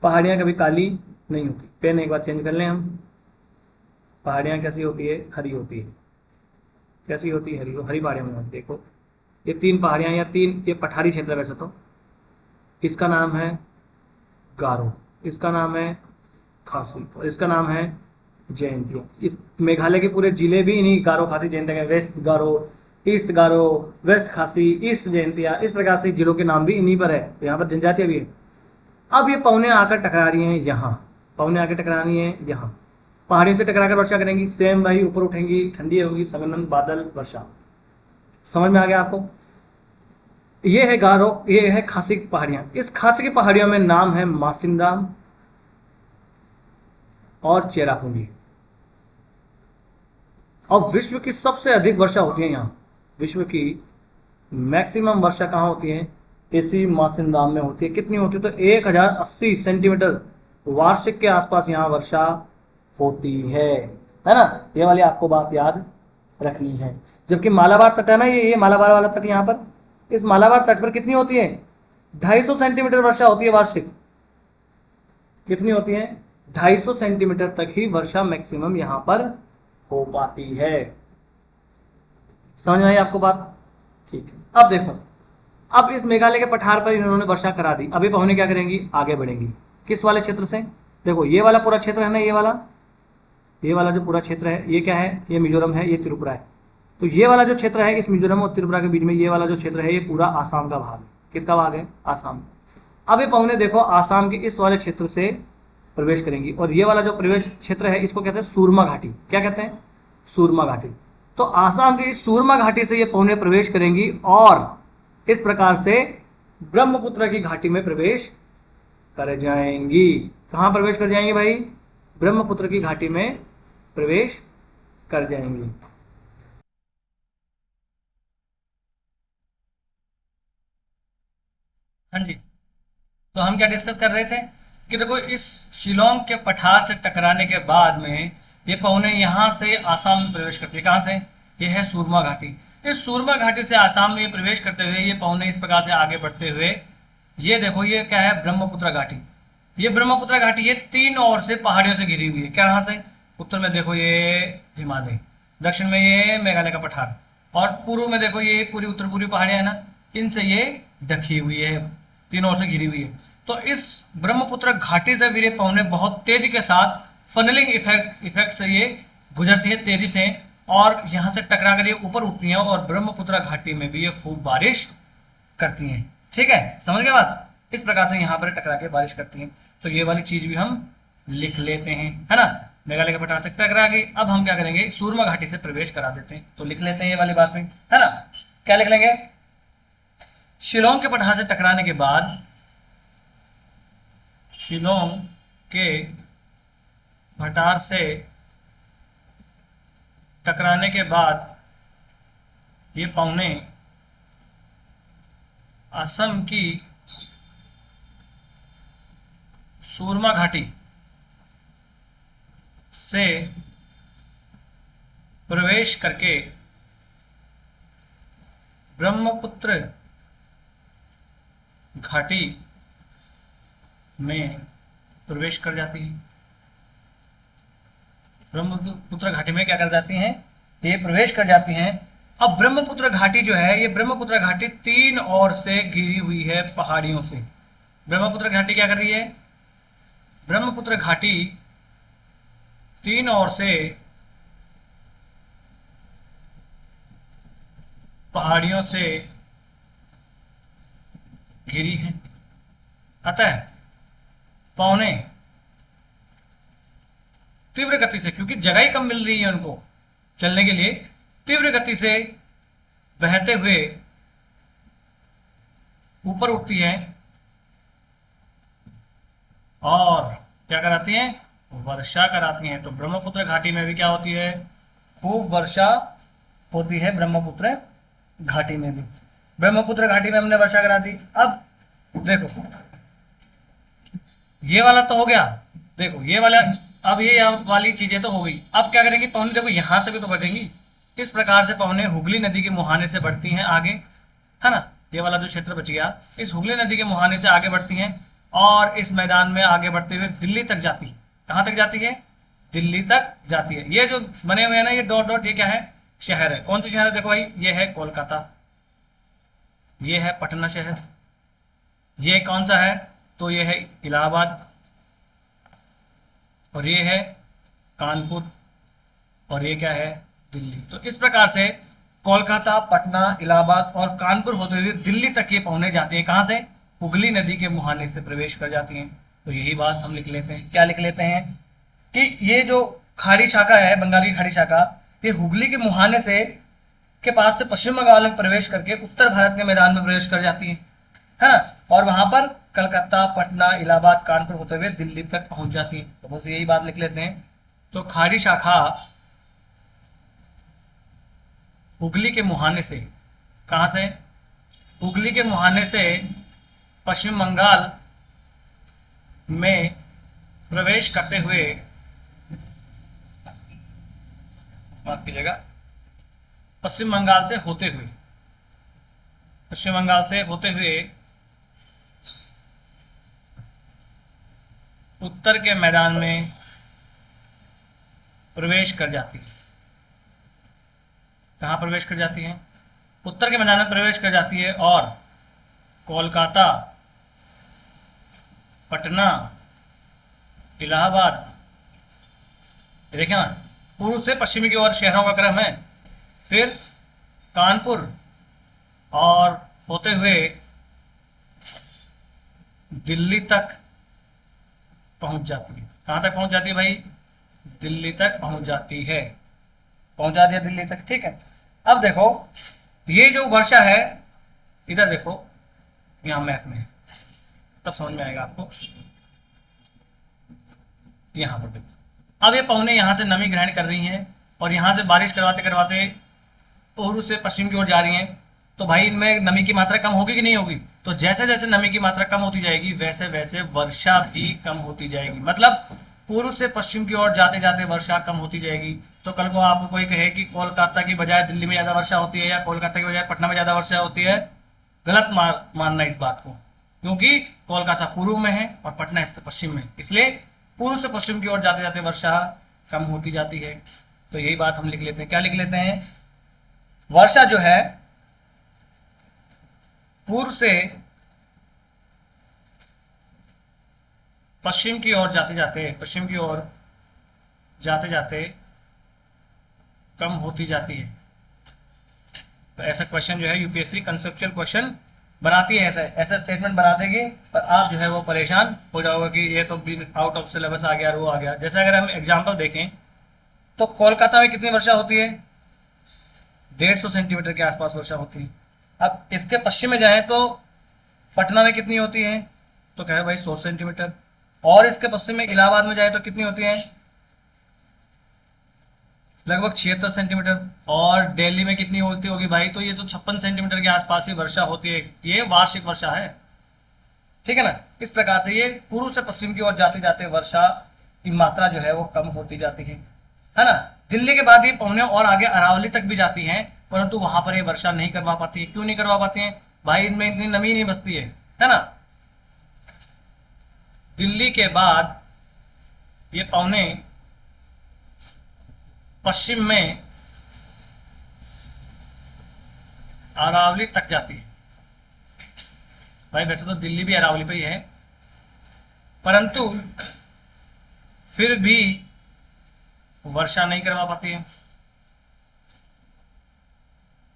पहाड़ियां कभी काली नहीं होती। पेन एक बार चेंज कर लें हम। पहाड़ियां कैसी होती है, हरी होती है। कैसी होती है, हरी पहाड़ियां में। देखो ये 3 पहाड़ियां या 3 ये पठारी क्षेत्र है वैसे तो। इसका नाम है गारो, इसका नाम है खासी और इसका नाम है जयंतिया। इस मेघालय के पूरे जिले भी इन्हीं गारो, खासी, जयंतिया के, वेस्ट गारो, ईस्ट गारो, वेस्ट खासी, ईस्ट जयंतिया, इस प्रकार से जिलों के नाम भी इन्हीं पर है। तो यहाँ पर जनजातियां भी है। अब ये पौने आकर टकरा रही हैं यहाँ, पौने आकर टकरा रही हैं यहाँ, पहाड़ियों से टकराकर वर्षा करेंगी। सेम भाई ऊपर उठेंगी, ठंडी होगी, संगनन, बादल, वर्षा। समझ में आ गया आपको। ये है गारो, ये है खासी की पहाड़ियां। इस खासी की पहाड़ियों में नाम है मासिनराम और चेरापूंजी। और विश्व की सबसे अधिक वर्षा होती है यहाँ। विश्व की मैक्सिमम वर्षा कहां होती है, इसी मासिनराम में होती है। कितनी होती है, तो 1080 सेंटीमीटर वार्षिक के आसपास यहाँ वर्षा होती है ना। ये वाली आपको बात याद रखनी है। जबकि मालाबार तट है ना, ये मालाबार वाला तट, यहाँ पर इस मालाबार तट पर कितनी होती है, 250 सेंटीमीटर वर्षा होती है वार्षिक। कितनी होती है, 250 सेंटीमीटर तक ही वर्षा मैक्सिमम यहां पर हो पाती है। समझ में आई आपको बात, ठीक है। अब देखो, अब इस मेघालय के पठार पर इन्होंने वर्षा करा दी। अभी पहुंचने क्या करेंगी, आगे बढ़ेंगी। किस वाले क्षेत्र से, देखो ये वाला पूरा क्षेत्र है ना, ये वाला जो पूरा क्षेत्र है, ये क्या है, ये मिजोरम है, ये त्रिपुरा है। तो ये वाला जो क्षेत्र है इस मिजोरम और त्रिपुरा के बीच में, ये वाला जो क्षेत्र है ये पूरा आसाम का भाग है। किसका भाग है, आसाम। अब ये पहुंचे देखो आसाम के इस वाले क्षेत्र से प्रवेश करेंगी और ये वाला जो प्रवेश क्षेत्र है इसको कहते हैं सूरमा घाटी। क्या कहते हैं, सूरमा घाटी। तो आसाम की इस सूरमा घाटी से ये पौने प्रवेश करेंगी और इस प्रकार से ब्रह्मपुत्र की घाटी में प्रवेश कर जाएंगी। कहां प्रवेश कर जाएंगी भाई, ब्रह्मपुत्र की घाटी में प्रवेश कर जाएंगी। हाँ जी, तो हम क्या डिस्कस कर रहे थे कि देखो इस शिलोंग के पठार से टकराने के बाद में ये पौने यहां से आसाम में प्रवेश करती है। कहां से, ये है सूरमा घाटी। इस सूरमा घाटी से आसाम में प्रवेश करते हुए ये पौने इस प्रकार से आगे बढ़ते हुए, ये देखो ये क्या है, ब्रह्मपुत्र घाटी। ये ब्रह्मपुत्र घाटी ये 3 ओर से पहाड़ियों से घिरी हुई है। कहां से, उत्तर में देखो ये हिमालय, दक्षिण में ये मेघालय का पठार और पूर्व में देखो ये पूरी उत्तर पूर्वी पहाड़ियां है ना, इनसे ये ढकी हुई है, तीनों ओर से घिरी हुई है। तो इस ब्रह्मपुत्र घाटी से वीरे पवने बहुत तेजी के साथ फनलिंग इफेक्ट से ये गुजरती है तेजी से, और यहां से टकरा कर ये ऊपर उठती हैं और ब्रह्मपुत्र घाटी में भी ये खूब बारिश करती हैं। ठीक है, समझ गए बात? इस प्रकार से यहां पर टकरा के बारिश करती हैं। तो ये वाली चीज भी हम लिख लेते हैं, है ना। मेघालय के पठार से टकरा गई। अब हम क्या करेंगे, सूरमा घाटी से प्रवेश करा देते हैं। तो लिख लेते हैं ये वाली बात में, है ना। क्या लिख लेंगे, शिलोंग के पठार से टकराने के बाद, शिलोंग के पठार से टकराने के बाद ये पौने असम की सूरमा घाटी से प्रवेश करके ब्रह्मपुत्र घाटी में प्रवेश कर जाती है। ब्रह्मपुत्र घाटी में क्या कर जाती हैं, ये प्रवेश कर जाती हैं। अब ब्रह्मपुत्र घाटी जो है, ये ब्रह्मपुत्र घाटी तीन ओर से घिरी हुई है पहाड़ियों से। ब्रह्मपुत्र घाटी क्या कर रही है, ब्रह्मपुत्र घाटी तीन ओर से पहाड़ियों से घिरी है। अतः पौने तीव्र गति से, क्योंकि जगह ही कम मिल रही है उनको चलने के लिए, तीव्र गति से बहते हुए ऊपर उठती है और क्या कराती हैं, वर्षा कराती हैं। तो ब्रह्मपुत्र घाटी में भी क्या होती है, खूब वर्षा होती है। ब्रह्मपुत्र घाटी में भी, ब्रह्मपुत्र घाटी में हमने वर्षा करा दी। अब देखो ये वाला तो हो गया, देखो ये वाला, अब ये वाली चीजें तो हो गई। अब क्या करेंगे, पवने देखो यहां से भी तो बढ़ेंगी। इस प्रकार से पवने हुगली नदी के मुहाने से बढ़ती हैं आगे, है ना। ये वाला जो क्षेत्र बच गया, इस हुगली नदी के मुहाने से आगे बढ़ती हैं और इस मैदान में आगे बढ़ते हुए दिल्ली तक जाती है। कहां तक जाती है, दिल्ली तक जाती है। ये जो बने हुए हैं ना ये डॉट डॉट, ये क्या है, शहर है। कौन सी शहर है, देखो भाई, ये है कोलकाता, ये है पटना शहर, ये कौन सा है, तो ये है इलाहाबाद, और ये है कानपुर, और ये क्या है, दिल्ली। तो इस प्रकार से कोलकाता, पटना, इलाहाबाद और कानपुर होते हुए दिल्ली तक ये पहुंचने जाती है। कहां से, हुगली नदी के मुहाने से प्रवेश कर जाती हैं। तो यही बात हम लिख लेते हैं। क्या लिख लेते हैं कि ये जो खाड़ी शाखा है, बंगाल की खाड़ी शाखा, ये हुगली के मुहाने से के पास से पश्चिम बंगाल में प्रवेश करके उत्तर भारत के मैदान में प्रवेश कर जाती है ना। और वहां पर कलकत्ता, पटना, इलाहाबाद, कानपुर होते हुए दिल्ली तक पहुंच जाती है। तो बस यही बात लिख लेते हैं। तो खाड़ी शाखा हुगली के मुहाने से, कहां से, हुगली के मुहाने से पश्चिम बंगाल में प्रवेश करते हुए, माफ कीजिएगा, पश्चिम बंगाल से होते हुए, पश्चिम बंगाल से होते हुए उत्तर के मैदान में प्रवेश कर जाती है। कहां प्रवेश कर जाती है, उत्तर के मैदान में प्रवेश कर जाती है और कोलकाता, पटना, इलाहाबाद, देखिए ना, पूर्व से पश्चिमी की ओर शहरों का क्रम है। फिर कानपुर और होते हुए दिल्ली तक पहुंच जाती है। कहां तक पहुंच जाती है भाई, दिल्ली तक पहुंच जाती है, पहुंचा दिया दिल्ली तक। ठीक है, अब देखो ये जो वर्षा है, इधर देखो, यहां मैप में है, तब समझ में आएगा आपको। यहां पर देखो, अब ये पवने यहां से नमी ग्रहण कर रही हैं और यहां से बारिश करवाते करवाते पूर्व से पश्चिम की ओर जा रही हैं। तो भाई इनमें नमी की मात्रा कम होगी कि नहीं होगी, तो जैसे जैसे नमी की मात्रा कम होती जाएगी वैसे वैसे वर्षा भी कम होती जाएगी। मतलब पूर्व से पश्चिम की ओर जाते जाते वर्षा कम होती जाएगी। तो कल को आपको कोई कहे कि कोलकाता की बजाय दिल्ली में ज्यादा वर्षा होती है या कोलकाता की बजाय पटना में ज्यादा वर्षा होती है, गलत मानना इस बात को, क्योंकि कोलकाता पूर्व में है और पटना इसके पश्चिम में, इसलिए पूर्व से पश्चिम की ओर जाते जाते वर्षा कम होती जाती है। तो यही बात हम लिख लेते हैं। क्या लिख लेते हैं, वर्षा जो है पूर्व से पश्चिम की ओर जाते जाते, पश्चिम की ओर जाते जाते कम होती जाती है। तो ऐसा क्वेश्चन जो है यूपीएससी कंसेप्चुअल क्वेश्चन बनाती है, ऐसा ऐसा स्टेटमेंट बना देगी, पर आप जो है वो परेशान हो जाओगे कि ये तो आउट ऑफ सिलेबस आ गया, वो आ गया। जैसे अगर हम एग्जांपल देखें तो कोलकाता में कितनी वर्षा होती है? 150 सेंटीमीटर के आसपास वर्षा होती है। अब इसके पश्चिम में जाए तो पटना में कितनी होती है? तो कहे भाई 100 सेंटीमीटर। और इसके पश्चिम में इलाहाबाद में जाए तो कितनी होती है? लगभग 76 सेंटीमीटर। और दिल्ली में कितनी होती होगी भाई? तो ये तो 56 सेंटीमीटर के आसपास ही वर्षा होती है। ये वार्षिक वर्षा है, ठीक है ना। इस प्रकार से ये पूर्व से पश्चिम की ओर जाते जाते वर्षा की मात्रा जो है वो कम होती जाती है ना। दिल्ली के बाद ये पौने और आगे अरावली तक भी जाती हैं, परंतु वहां पर ये वर्षा नहीं करवा पाती है। क्यों नहीं करवा पाती है भाई? इनमें इतनी नमी नहीं बसती है ना। दिल्ली के बाद ये पौने पश्चिम में अरावली तक जाती है। भाई वैसे तो दिल्ली भी अरावली पे ही है, परंतु फिर भी वर्षा नहीं करवा पाती है।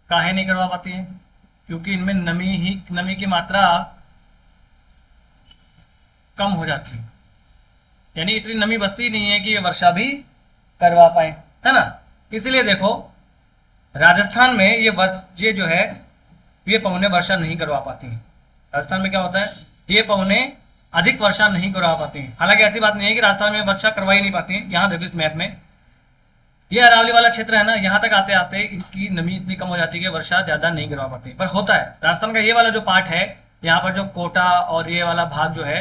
काहे नहीं करवा पाती है? क्योंकि इनमें नमी की मात्रा कम हो जाती है, यानी इतनी नमी बसती नहीं है कि ये वर्षा भी करवा पाए, है ना। इसलिए देखो राजस्थान में ये जो है ये पौने वर्षा नहीं करवा पाती हैं। राजस्थान में क्या होता है? ये पौने अधिक वर्षा नहीं करवा पाती हैं। हालांकि ऐसी बात नहीं है कि राजस्थान में वर्षा करवा ही नहीं पाती है। यहां देखो इस मैप में ये अरावली वाला क्षेत्र है ना, यहां तक आते आते इसकी नमी इतनी कम हो जाती है कि वर्षा ज्यादा नहीं करवा पाती। पर होता है राजस्थान का ये वाला जो पार्ट है, यहाँ पर जो कोटा और ये वाला भाग जो है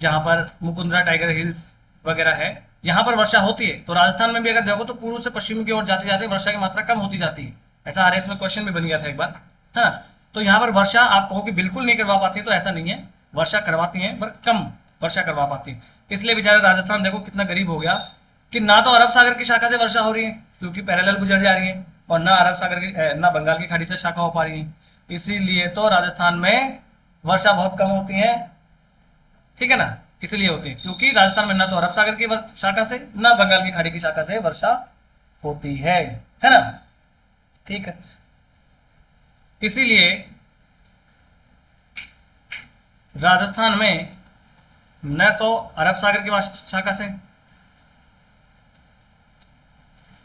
जहां पर मुकुंदरा टाइगर हिल्स वगैरह है, यहाँ पर वर्षा होती है। तो राजस्थान में भी अगर देखो तो पूर्व से पश्चिम की ओर जाते जाते वर्षा की मात्रा कम होती जाती है। ऐसा आरएस में क्वेश्चन भी बन गया था एक बार, हाँ। तो यहाँ पर वर्षा आप कहो कि बिल्कुल नहीं करवा पाती है, तो ऐसा नहीं है, वर्षा करवाती है पर कम वर्षा करवा पाती है। इसलिए बेचारा राजस्थान देखो कितना गरीब हो गया कि ना तो अरब सागर की शाखा से वर्षा हो रही है क्योंकि पैरेलल गुजर जा रही है, और ना अरब सागर की ना बंगाल की खाड़ी से शाखा हो पा रही है। इसीलिए तो राजस्थान में वर्षा बहुत कम होती है, ठीक है ना। इसलिए होती है क्योंकि राजस्थान में ना तो अरब सागर की शाखा से ना बंगाल की खाड़ी की शाखा से वर्षा होती है ना, ठीक है। इसीलिए राजस्थान में न तो अरब सागर की शाखा से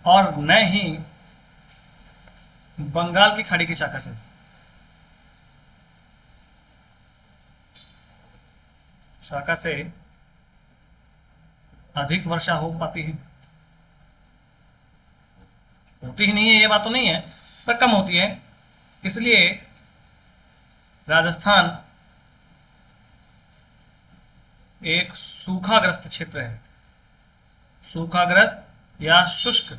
और न ही बंगाल की खाड़ी की शाखा से अधिक वर्षा हो पाती है। होती ही नहीं है ये बात तो नहीं है, पर कम होती है। इसलिए राजस्थान एक सूखाग्रस्त क्षेत्र है, सूखाग्रस्त या शुष्क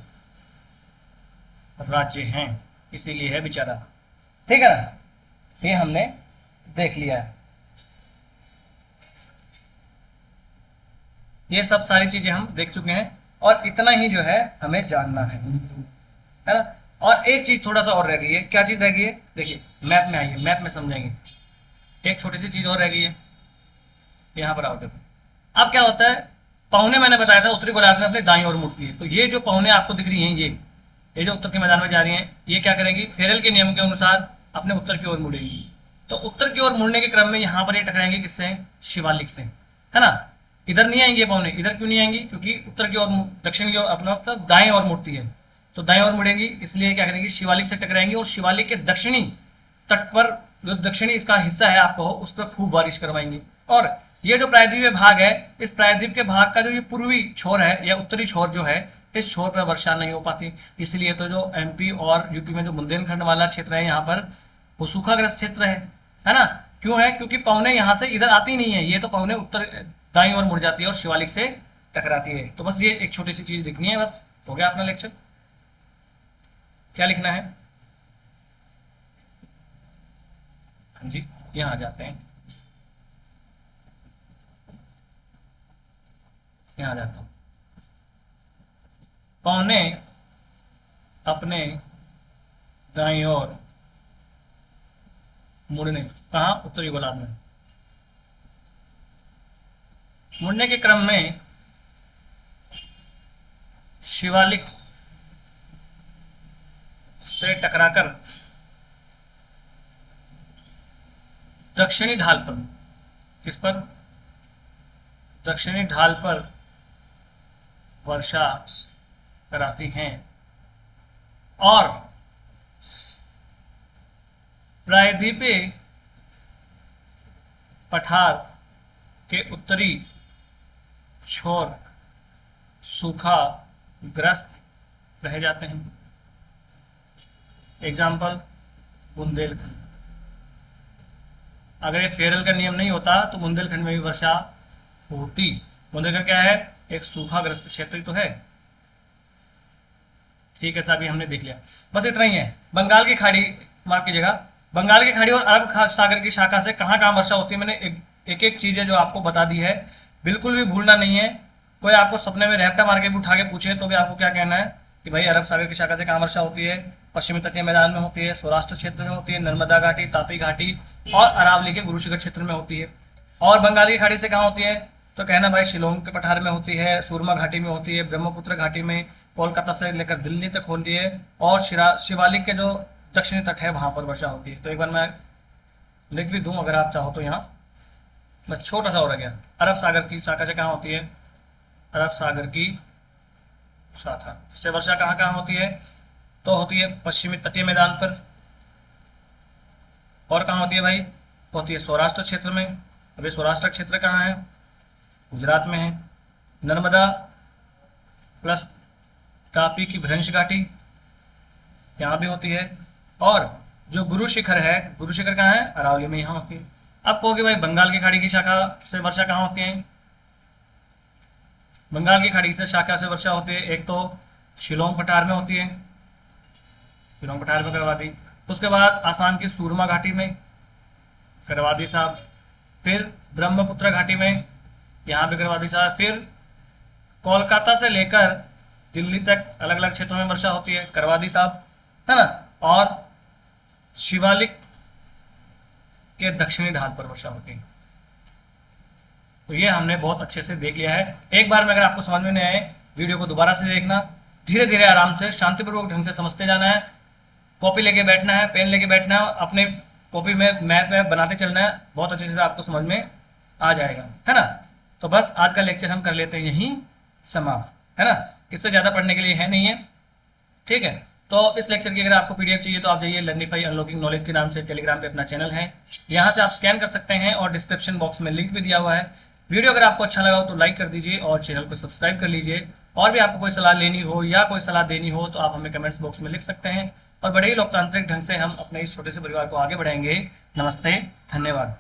राज्य हैं, इसीलिए है बेचारा, ठीक है ना। ये हमने देख लिया है। ये सब सारी चीजें हम देख चुके हैं और इतना ही जो है हमें जानना है ना। और एक चीज थोड़ा सा और रह गई है। क्या चीज रह गई है? देखिए मैप में आइए, मैप में समझेंगे। एक छोटी सी चीज और रह गई है, यहां पर आओ देखो। अब क्या होता है, पौने मैंने बताया था उत्तरी गोलार्ध में अपने दाईं ओर मुड़ती है। तो ये जो पौने आपको दिख रही हैं, ये जो उत्तर के मैदान में जा रही हैं, ये क्या करेंगी? फेरल के नियम के अनुसार अपने उत्तर की ओर मुड़ेगी। तो उत्तर की ओर मुड़ने के क्रम में यहां पर ये टकराएंगे किससे? शिवालिक से, है ना। इधर नहीं आएंगे पौने। इधर क्यों नहीं आएंगी? क्योंकि उत्तर की ओर, दक्षिण की ओर अपना दाएं ओर मुड़ती है, तो दाएं ओर मुड़ेंगी। इसलिए क्या करेंगी? शिवालिक से टकराएंगी और शिवालिक के दक्षिणी तट पर, जो दक्षिणी इसका हिस्सा है आपको, उस पर खूब बारिश करवाएंगी। और ये जो प्रायद्वीपीय भाग है, इस प्रायद्वीप के भाग का जो ये पूर्वी छोर है या उत्तरी छोर जो है, इस छोर पर वर्षा नहीं हो पाती। इसलिए तो जो एमपी और यूपी में जो बुंदेलखंड वाला क्षेत्र है, यहाँ पर वो सूखाग्रस्त क्षेत्र है ना। क्यों है? क्योंकि पौने यहाँ से इधर आती नहीं है, ये तो पौने उत्तर दाईं ओर मुड़ जाती है और शिवालिक से टकराती है। तो बस ये एक छोटी सी चीज दिखनी है, बस हो गया अपना लेक्चर। क्या लिखना है? हाँ जी, यहाँ आ जाते हैं, यहाँ आ जाता हूं। पौने अपने दाईं ओर मुड़ने कहाँ, उत्तरी गोलार्ध में। मुड़ने के क्रम में शिवालिक से टकराकर दक्षिणी ढाल पर, किस पर, दक्षिणी ढाल पर वर्षा कराती हैं और प्रायद्वीपीय पठार के उत्तरी छोर सूखा ग्रस्त रह जाते हैं। एग्जाम्पल, बुंदेलखंड। अगर ये फेरल का नियम नहीं होता तो बुंदेलखंड में भी वर्षा होती। बुंदेलखंड क्या है, एक सूखाग्रस्त क्षेत्र ही तो है। ठीक है साहब, ये हमने देख लिया, बस इतना ही है। बंगाल की खाड़ी मार्क कीजिएगा। बंगाल की खाड़ी और अरब सागर की शाखा से कहां कहां वर्षा होती है, मैंने एक एक चीजें जो आपको बता दी है, बिल्कुल भी भूलना नहीं है। कोई आपको सपने में रैप्टा मार के भी उठा के पूछे तो भी आपको क्या कहना है कि भाई अरब सागर की शाखा से कहां वर्षा होती है, पश्चिमी तटीय मैदान में होती है, सौराष्ट्र क्षेत्र में होती है, नर्मदा घाटी, तापी घाटी और अरावली के गुरु शिखर क्षेत्र में होती है। और बंगाल की खाड़ी से कहां होती है, तो कहना भाई शिलोंग के पठार में होती है, सुरमा घाटी में होती है, ब्रह्मपुत्र घाटी में, कोलकाता से लेकर दिल्ली तक होती है, और शिवालिक के जो दक्षिणी तट है वहां पर वर्षा होती है। तो एक बार मैं लिख भी दूं अगर आप चाहो तो, यहाँ बस छोटा सा हो गया। अरब सागर की शाखा से कहां होती है, अरब सागर की शाखा से वर्षा कहां कहां होती है, तो होती है पश्चिमी तटीय मैदान पर। और कहां होती है भाई, होती है सौराष्ट्र क्षेत्र में। अभी सौराष्ट्र क्षेत्र कहां है, गुजरात में है। नर्मदा प्लस तापी की भ्रंश घाटी यहां भी होती है। और जो गुरु शिखर है, गुरु शिखर कहां है, अरावली में, यहां होती है। अब कहोगे भाई बंगाल की खाड़ी की शाखा से वर्षा कहां होती है, बंगाल की खाड़ी से शाखा से वर्षा होती है, एक तो शिलोंग पठार में होती है, शिलोंग पठार में करवा दी। उसके बाद आसाम की सूरमा घाटी में करवा दी साहब, फिर ब्रह्मपुत्र घाटी में यहां भी करवा दी साहब, फिर कोलकाता से लेकर दिल्ली तक अलग अलग क्षेत्रों में वर्षा होती है, करवा दी साहब, है ना। और शिवालिक के दक्षिणी ढाल पर वर्षा होती है। तो ये हमने बहुत अच्छे से देख लिया है। एक बार में अगर आपको समझ में नहीं आए, वीडियो को दोबारा से देखना, धीरे धीरे आराम से शांतिपूर्वक ढंग से समझते जाना है। कॉपी लेके बैठना है, पेन लेके बैठना है, अपने कॉपी में मैथ में बनाते चलना है, बहुत अच्छे से आपको समझ में आ जाएगा, है ना। तो बस आज का लेक्चर हम कर लेते हैं यहीं समाप्त, है ना। इससे ज्यादा पढ़ने के लिए है नहीं है, ठीक है। तो इस लेक्चर की अगर आपको पीडीएफ चाहिए तो आप जाइए लर्निफाई अनलॉकिंग नॉलेज के नाम से टेलीग्राम पे अपना चैनल है, यहाँ से आप स्कैन कर सकते हैं और डिस्क्रिप्शन बॉक्स में लिंक भी दिया हुआ है। वीडियो अगर आपको अच्छा लगा हो तो लाइक कर दीजिए और चैनल को सब्सक्राइब कर लीजिए। और भी आपको कोई सलाह लेनी हो या कोई सलाह देनी हो तो आप हमें कमेंट्स बॉक्स में लिख सकते हैं और बड़े ही लोकतांत्रिक ढंग से हम अपने इस छोटे से परिवार को आगे बढ़ाएंगे। नमस्ते, धन्यवाद।